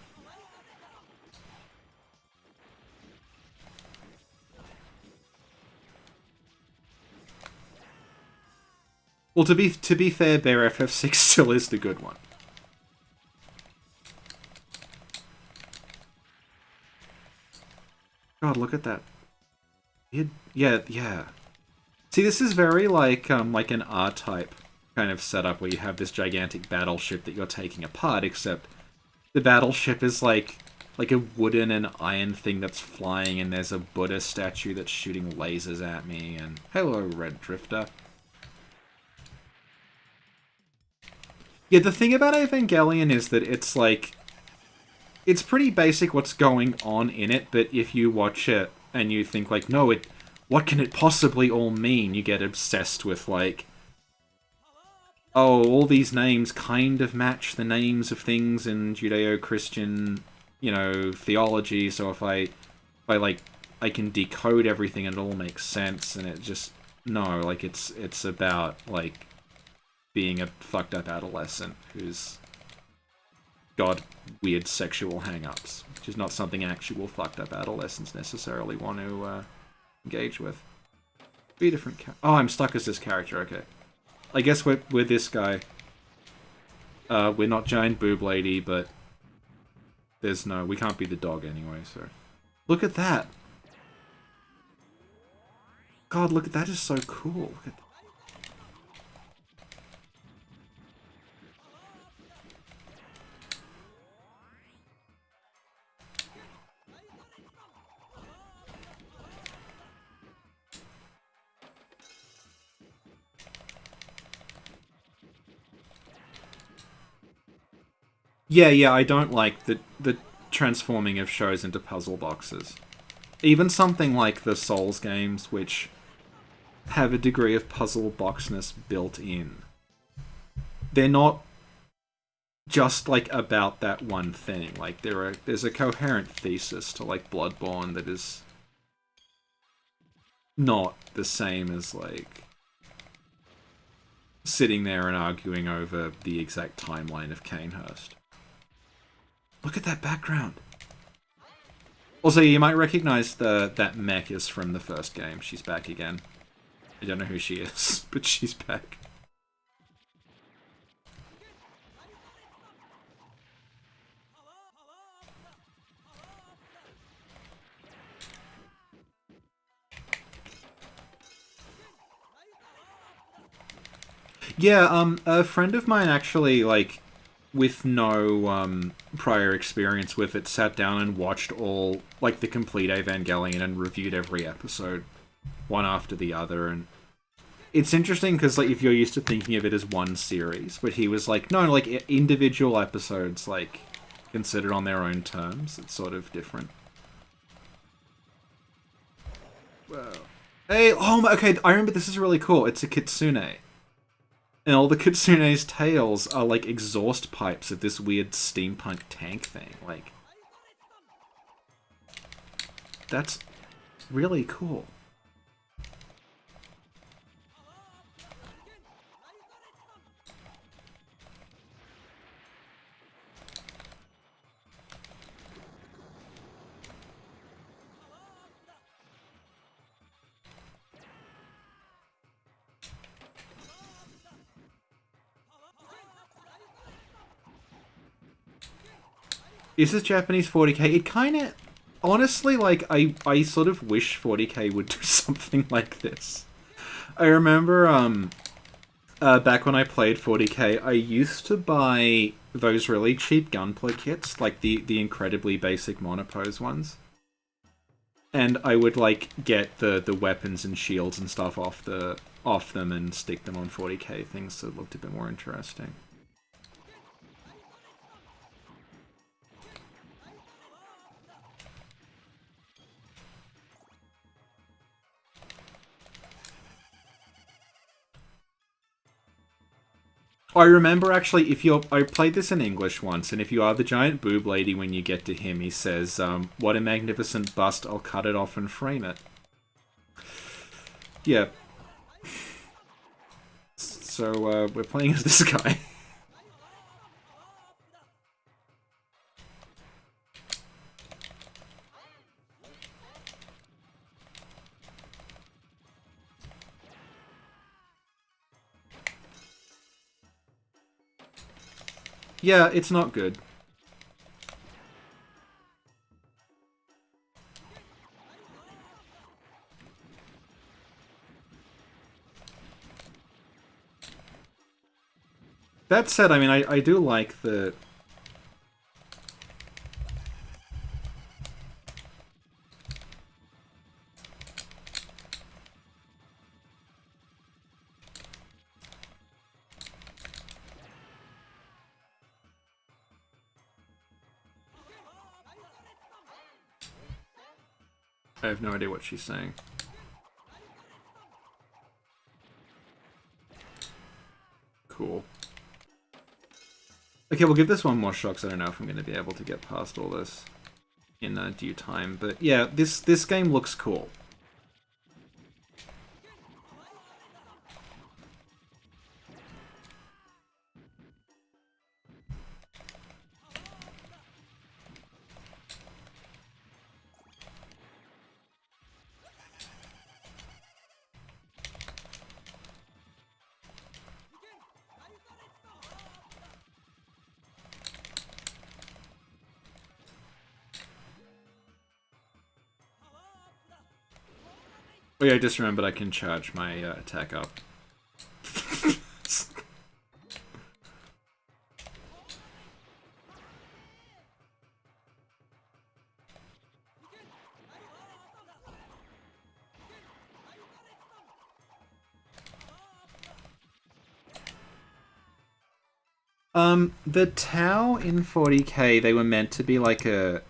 Well, to be fair, Bear FF6 still is the good one. God, look at that. Yeah. See, this is very like an R-type kind of setup where you have this gigantic battleship that you're taking apart, except the battleship is like a wooden and iron thing that's flying, and there's a Buddha statue that's shooting lasers at me, and hello, Red Drifter. Yeah, the thing about Evangelion is that it's like... It's pretty basic what's going on in it, but if you watch it and you think, like, no, what can it possibly all mean? You get obsessed with, like, oh, all these names kind of match the names of things in Judeo-Christian, theology, so if I can decode everything and it all makes sense, and it just... No, like, it's about, like, being a fucked up adolescent who's got weird sexual hang-ups, which is not something actual fucked up adolescents necessarily want to engage with. Be a different oh, I'm stuck as this character, okay. I guess we're this guy. We're not giant boob lady, but there's no... We can't be the dog anyway, so... Look at that! God, look at that is so cool. Look at yeah, I don't like the transforming of shows into puzzle boxes. Even something like the Souls games, which have a degree of puzzle boxness built in. They're not just like about that one thing. Like there's a coherent thesis to like Bloodborne that is not the same as like sitting there and arguing over the exact timeline of Canehurst. Look at that background. Also, you might recognize that mech is from the first game. She's back again. I don't know who she is, but she's back. Yeah, a friend of mine actually, like, with no prior experience with it, sat down and watched all, like, the complete Evangelion and reviewed every episode, one after the other, and it's interesting because, like, if you're used to thinking of it as one series, but he was like, no, like, individual episodes, like, considered on their own terms, it's sort of different. Well, hey, oh my, okay, I remember this is really cool. It's a kitsune. And all the kitsune's tails are like exhaust pipes of this weird steampunk tank thing. Like, that's really cool. Is this Japanese 40k? It kind of... Honestly, like, I sort of wish 40k would do something like this. I remember, back when I played 40k, I used to buy those really cheap Gunpla kits, like the incredibly basic monopose ones. And I would, like, get the weapons and shields and stuff off them and stick them on 40k things so it looked a bit more interesting. I remember actually, I played this in English once, and if you are the giant boob lady when you get to him, he says, what a magnificent bust, I'll cut it off and frame it. Yeah. So, we're playing as this guy. Yeah, it's not good. That said, I mean, I do like the... I have no idea what she's saying. Cool. Okay, we'll give this one more shot, because I don't know if I'm going to be able to get past all this in due time. But yeah, this game looks cool. Oh yeah, I just remembered I can charge my attack up. The Tau in 40k, they were meant to be like a...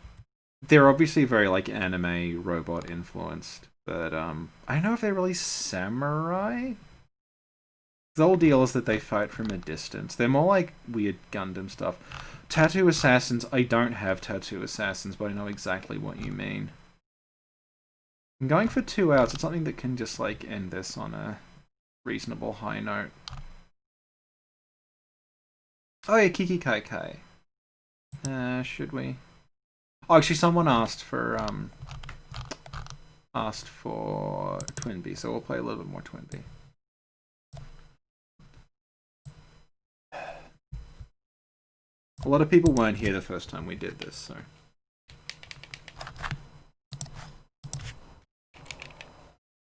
They're obviously very like anime robot influenced, but I don't know if they're really samurai. The whole deal is that they fight from a distance. They're more like weird Gundam stuff. Tattoo Assassins, I don't have Tattoo Assassins, but I know exactly what you mean. I'm going for 2 outs. It's something that can just like end this on a reasonable high note. Oh yeah, Kiki Kai Kai. Should we? Oh, actually, someone asked for TwinBee, so we'll play a little bit more TwinBee. A lot of people weren't here the first time we did this, so.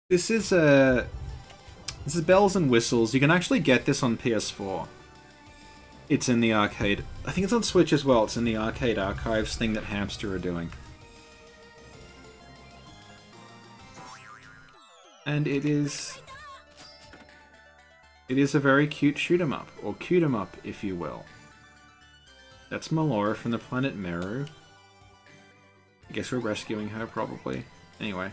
This is Bells and Whistles. You can actually get this on PS4. It's in the arcade. I think it's on Switch as well. It's in the arcade archives thing that Hamster are doing. And it is a very cute shoot 'em up, or cute 'em up, if you will. That's Melora from the planet Meru. I guess we're rescuing her, probably. Anyway.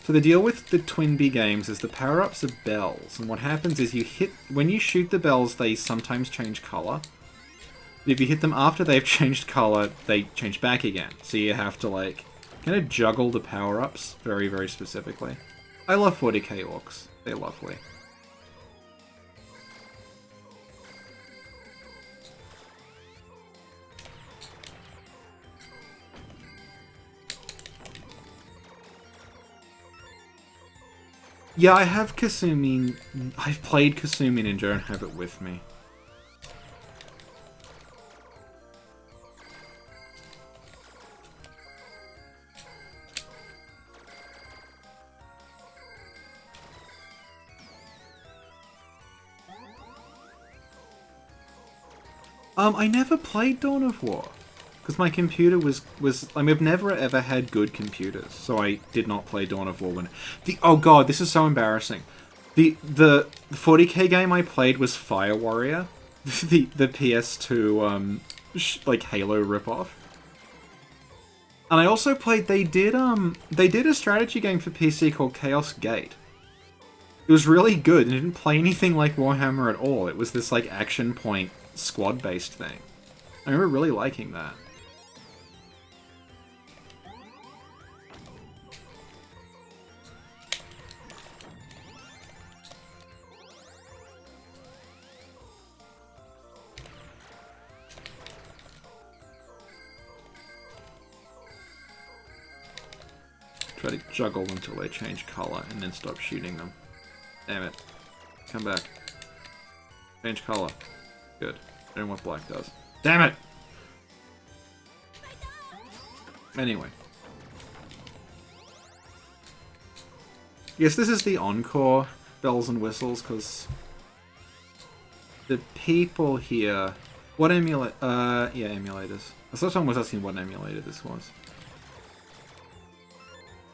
So the deal with the TwinBee games is the power-ups are bells, and what happens is when you shoot the bells, they sometimes change colour. If you hit them after they've changed colour, they change back again. So you have to like kind of juggle the power-ups very, very specifically. I love 40k orcs. They're lovely. Yeah, I have Kasumi. I've played Kasumi Ninja and have it with me. I never played Dawn of War. Because my computer was I mean, I've never ever had good computers, so I did not play Dawn of War when... Oh god, this is so embarrassing. The 40k game I played was Fire Warrior. the PS2, like, Halo ripoff. And I also played... They did a strategy game for PC called Chaos Gate. It was really good, and it didn't play anything like Warhammer at all. It was this, like, action point squad-based thing. I remember really liking that. Try to juggle until they change colour and then stop shooting them. Damn it. Come back. Change colour. Good. I don't know what black does. Damn it! Anyway. Yes, this is the encore bells and whistles, because the people here... What emulator? Yeah, emulators. I thought someone was asking what emulator this was.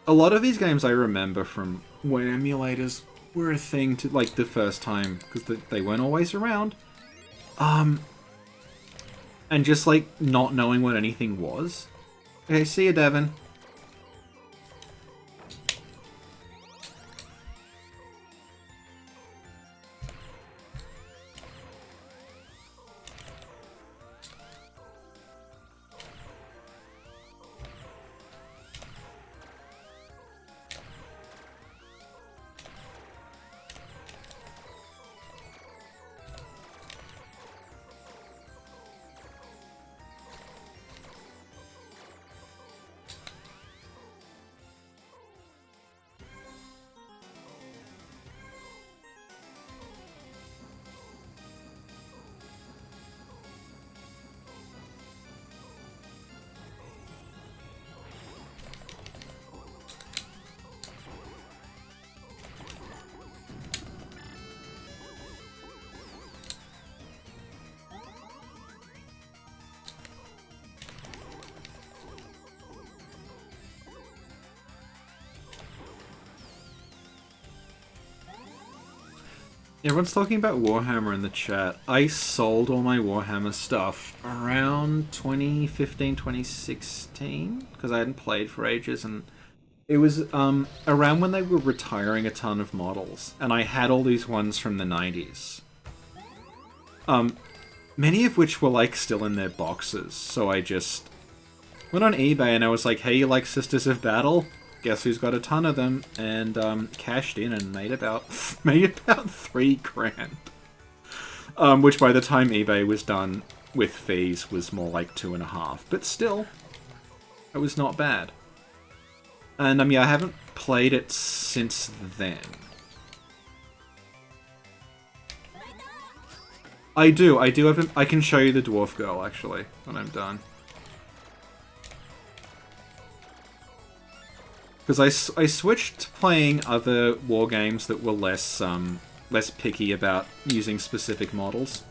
A lot of these games I remember from when emulators were a thing to, like, the first time, because they weren't always around. And just, like, not knowing what anything was. Okay, see you, Devin. Everyone's talking about Warhammer in the chat. I sold all my Warhammer stuff around 2015, 2016, because I hadn't played for ages, and it was around when they were retiring a ton of models, and I had all these ones from the 90s. Many of which were like still in their boxes, so I just went on eBay and I was like, hey, you like Sisters of Battle? Guess who's got a ton of them? And cashed in and made about $3,000. Which by the time eBay was done with fees was more like 2.5. But still, it was not bad. And I haven't played it since then. I do have. I can show you the Dwarf Girl actually when I'm done. Because I switched to playing other war games that were less picky about using specific models,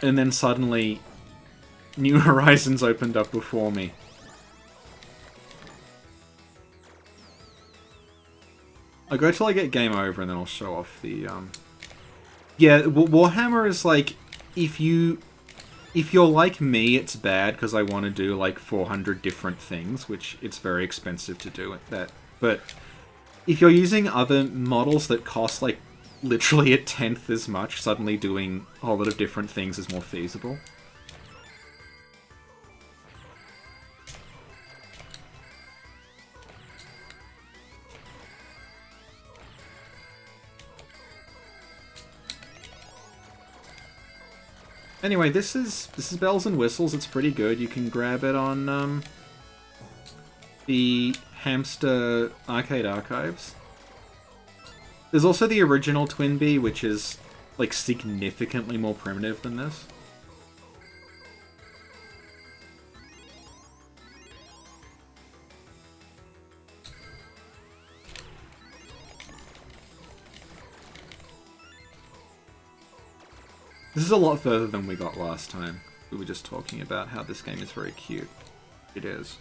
and then suddenly, New Horizons opened up before me. I'll go till I get game over, and then I'll show off the Yeah, Warhammer is like, if you're like me, it's bad because I want to do like 400 different things, which it's very expensive to do that. But if you're using other models that cost like literally 1/10 as much, suddenly doing a whole lot of different things is more feasible. Anyway, this is Bells and Whistles. It's pretty good. You can grab it on the Hamster Arcade Archives. There's also the original TwinBee, which is like significantly more primitive than this. This is a lot further than we got last time. We were just talking about how this game is very cute. It is.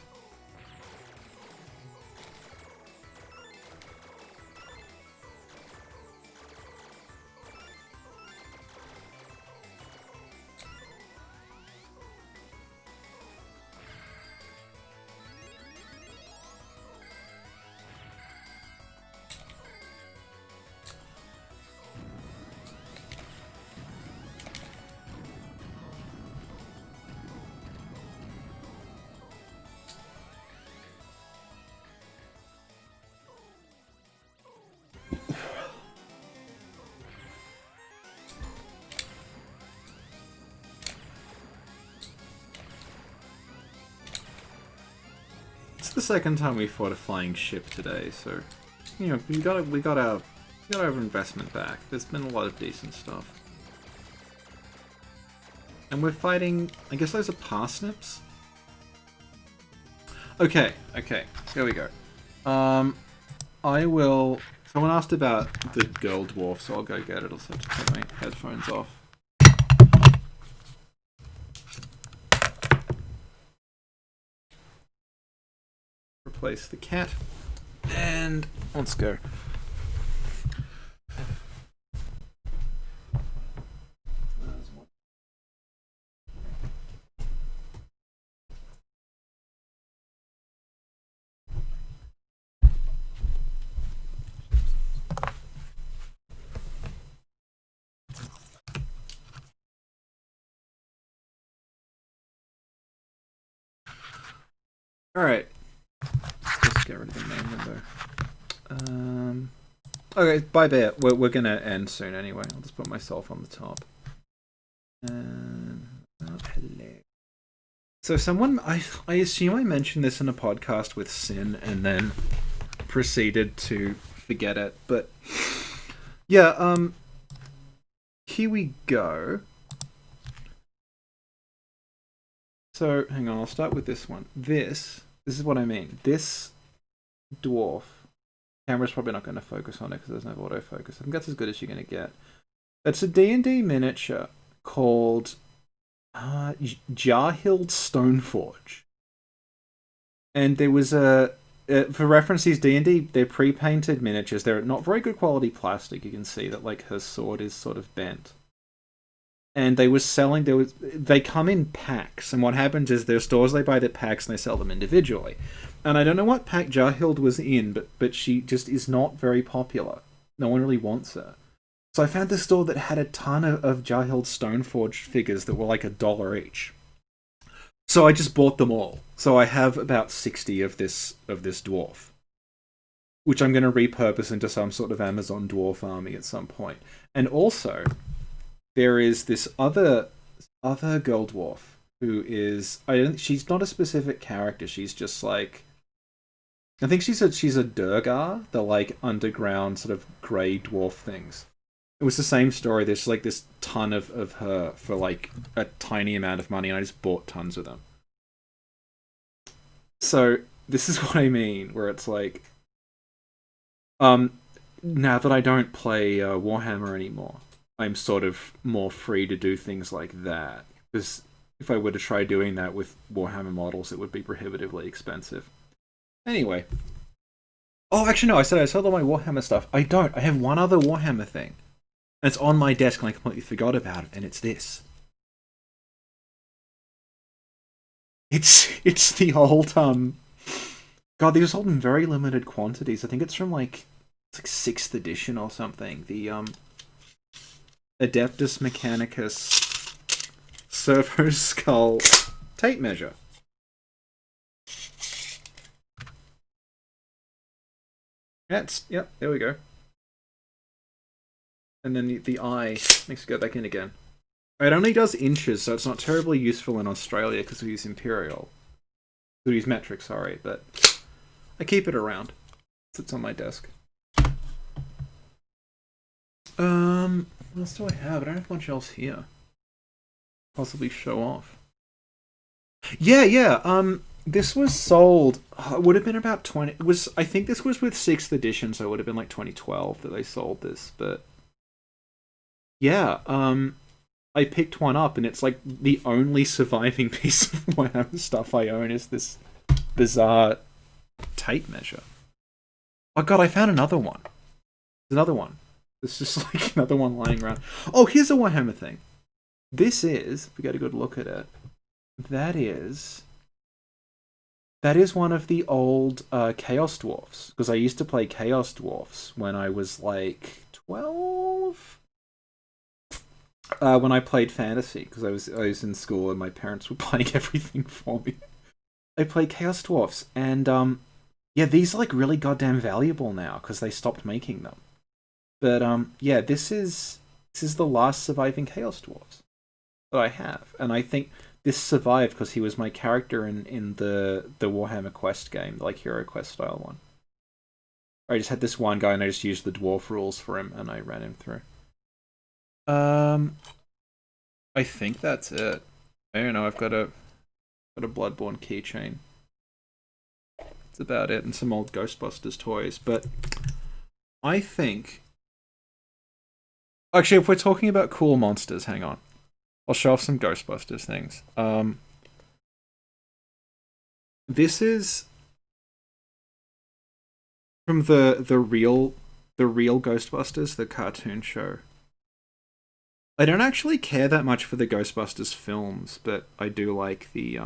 It's the second time we fought a flying ship today, so you know we got our investment back. There's been a lot of decent stuff, and we're fighting. I guess those are parsnips. Okay, here we go. I will. Someone asked about the girl dwarf, so I'll go get it. I'll just have to take my headphones off. Replace the cat, and let's go. All right. Let's get rid of the main window. Okay, bye Bear. We're gonna end soon anyway. I'll just put myself on the top. Hello. So someone, I assume I mentioned this in a podcast with Sin and then proceeded to forget it, but yeah, here we go. So hang on, I'll start with this one. This is what I mean. This dwarf, camera's probably not going to focus on it because there's no autofocus. I think that's as good as you're going to get. It's a D&D miniature called Jarhild Stoneforge. And there was a for reference, these D&D, they're pre-painted miniatures. They're not very good quality plastic. You can see that like her sword is sort of bent. And they come in packs, and what happens is there's stores they buy the packs and they sell them individually. And I don't know what pack Jarhild was in, but she just is not very popular. No one really wants her. So I found this store that had a ton of Jarhild Stoneforged figures that were like $1 each. So I just bought them all. So I have about 60 of this dwarf, which I'm going to repurpose into some sort of Amazon dwarf army at some point. And also, there is this other girl dwarf who is she's not a specific character. She's just like, I think she's a Durgar, the like underground sort of grey dwarf things. It was the same story. There's like this ton of her for like a tiny amount of money, and I just bought tons of them. So this is what I mean, where it's like, now that I don't play Warhammer anymore, I'm sort of more free to do things like that. Because if I were to try doing that with Warhammer models, it would be prohibitively expensive. Anyway. Oh, actually no, I said I sold all my Warhammer stuff. I don't. I have one other Warhammer thing. And it's on my desk and I completely forgot about it, and it's this. It's the old God, these are sold in very limited quantities. I think it's from like 6th edition or something. The Adeptus Mechanicus Servo Skull tape measure. Yep, there we go. And then the eye makes it go back in again. It only does inches, so it's not terribly useful in Australia because we use imperial. We use metric, sorry, but I keep it around. It sits on my desk. What else do I have? I don't have much else here. Possibly show off. Yeah. This was sold. It would have been about 20. I think this was with 6th edition, so it would have been like 2012 that they sold this. But yeah, I picked one up, and it's like the only surviving piece of Warhammer stuff I own is this bizarre tape measure. Oh god, I found another one. There's another one. There's just like another one lying around. Oh, here's a Warhammer thing. This is, if we get a good look at it, that is one of the old Chaos Dwarfs. Because I used to play Chaos Dwarfs when I was like 12? When I played Fantasy, because I was in school and my parents were buying everything for me. I played Chaos Dwarfs, and yeah, these are like really goddamn valuable now because they stopped making them. But yeah, this is the last surviving Chaos Dwarfs that I have, and I think this survived because he was my character in the Warhammer Quest game, like Hero Quest style one. I just had this one guy, and I just used the dwarf rules for him, and I ran him through. I think that's it. I don't know. I've got a Bloodborne keychain. That's about it, and some old Ghostbusters toys. But I think, actually, if we're talking about cool monsters, hang on. I'll show off some Ghostbusters things. This is from the real Ghostbusters, the cartoon show. I don't actually care that much for the Ghostbusters films, but I do like the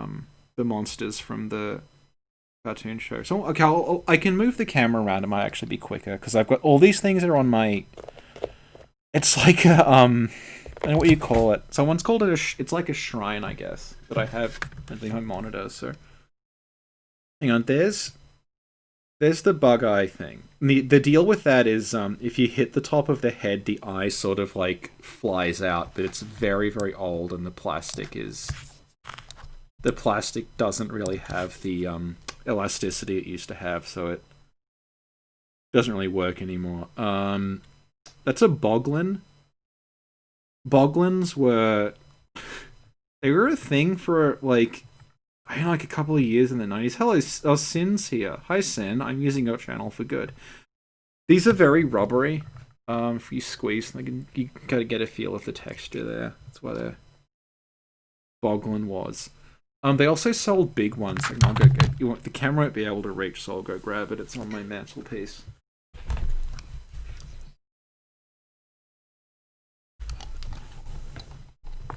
monsters from the cartoon show. So okay, I can move the camera around. It might actually be quicker because I've got all these things are on my. It's like a I don't know what you call it. Someone's called it it's like a shrine, I guess, that I have underneath my monitor. So hang on, there's the bug eye thing. The deal with that is if you hit the top of the head, the eye sort of like flies out, but it's very, very old, and the plastic doesn't really have the elasticity it used to have, so it doesn't really work anymore. That's a Boglin. Boglins were a thing for like I don't know, like a couple of years in the 90s. Hello, Sin's here. Hi, Sin. I'm using your channel for good. These are very rubbery. If you squeeze, you gotta get a feel of the texture there. That's why the Boglin was. They also sold big ones. I'll go get the camera won't be able to reach, so I'll go grab it. It's on my mantelpiece.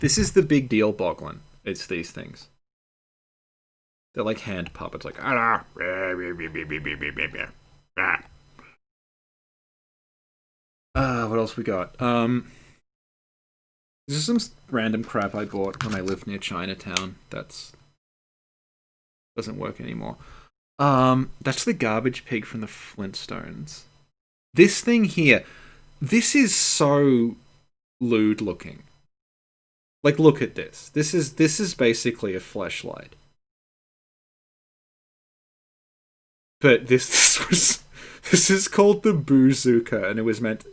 This is the big deal, Boglin. It's these things. They're like hand puppets, like what else we got? This is some random crap I bought when I lived near Chinatown. That's doesn't work anymore. That's the garbage pig from the Flintstones. This thing here, this is so lewd looking. Like, look at this. This is basically a fleshlight. But this is called the Boozooka, and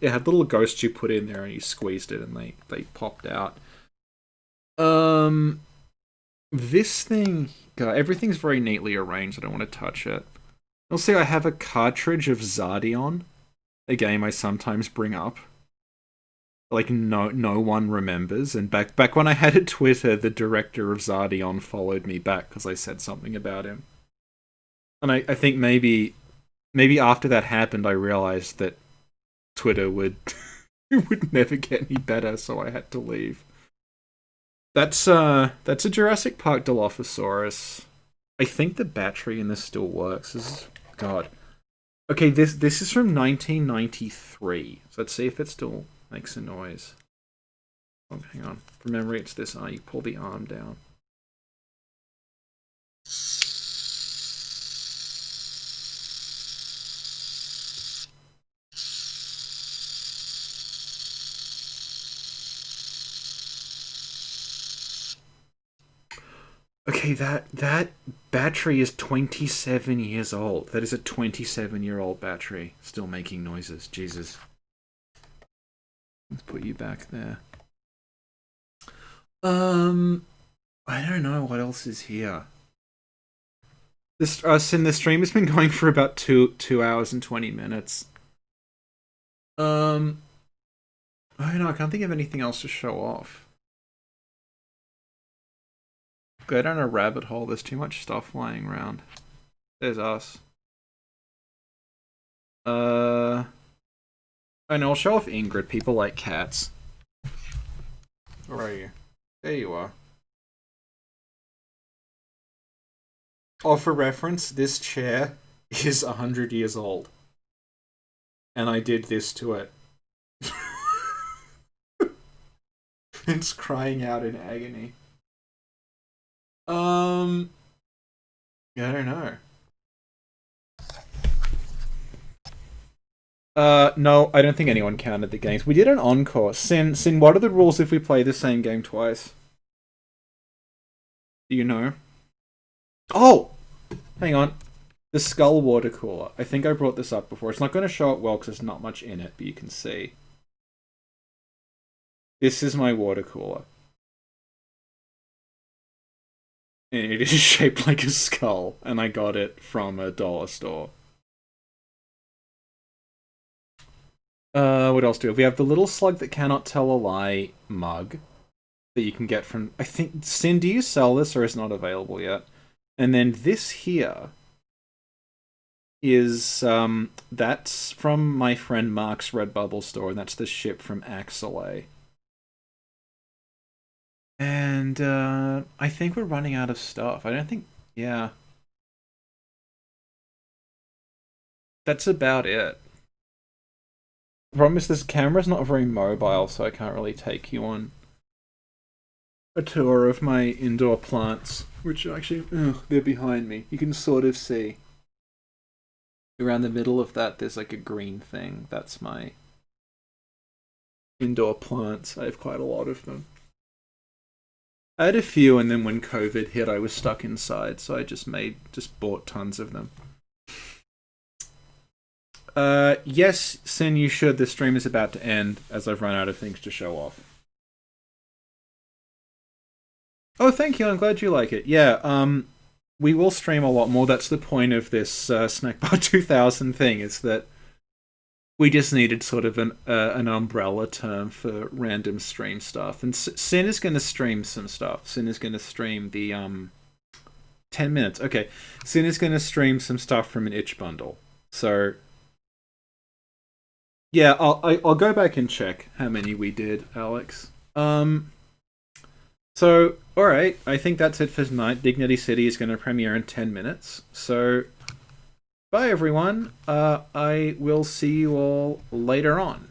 it had little ghosts you put in there and you squeezed it and they popped out. This thing, God, everything's very neatly arranged. I don't want to touch it. You'll see I have a cartridge of Zardion, a game I sometimes bring up. Like no one remembers, and back when I had a Twitter, the director of Zardion followed me back because I said something about him. And I think maybe after that happened, I realized that Twitter would never get any better, so I had to leave. That's a Jurassic Park Dilophosaurus. I think the battery in this still works. God. Okay, this is from 1993. So let's see if it still makes a noise. Oh, hang on. From memory, it's this. You pull the arm down. Okay, that battery is 27 years old. That is a 27-year-old battery still making noises. Jesus. Let's put you back there. I don't know what else is here. This Sin, the stream has been going for about 2 hours and 20 minutes. I don't know, I can't think of anything else to show off. Go down a rabbit hole, there's too much stuff lying around. There's us. I know, I'll show off Ingrid. People like cats. Where are you? There you are. Oh, for reference, this chair is 100 years old. And I did this to it. It's crying out in agony. Yeah, I don't know. No, I don't think anyone counted the games. We did an encore. Sin, what are the rules if we play the same game twice? Do you know? Oh! Hang on. The Skull water cooler. I think I brought this up before. It's not going to show it well because there's not much in it, but you can see. This is my water cooler. And it is shaped like a skull, and I got it from a dollar store. What else do we have? We have the little slug that cannot tell a lie mug that you can get from... I think... Sin, do you sell this or is it not available yet? And then this here is... that's from my friend Mark's Redbubble store, and that's the ship from Axelay. And I think we're running out of stuff. I don't think... Yeah. That's about it. The problem is this camera's not very mobile, so I can't really take you on a tour of my indoor plants, which actually, they're behind me. You can sort of see. Around the middle of that, there's like a green thing. That's my indoor plants. I have quite a lot of them. I had a few, and then when COVID hit, I was stuck inside, so I just bought tons of them. Yes, Sin, you should. The stream is about to end, as I've run out of things to show off. Oh, thank you. I'm glad you like it. Yeah, we will stream a lot more. That's the point of this Snackbar 2000 thing, is that we just needed sort of an umbrella term for random stream stuff. And Sin is going to stream some stuff. Sin is going to stream the 10 minutes. Okay. Sin is going to stream some stuff from an itch bundle. So, yeah, I'll go back and check how many we did, Alex. So, alright, I think that's it for tonight. Dignity City is going to premiere in 10 minutes. So, bye everyone. I will see you all later on.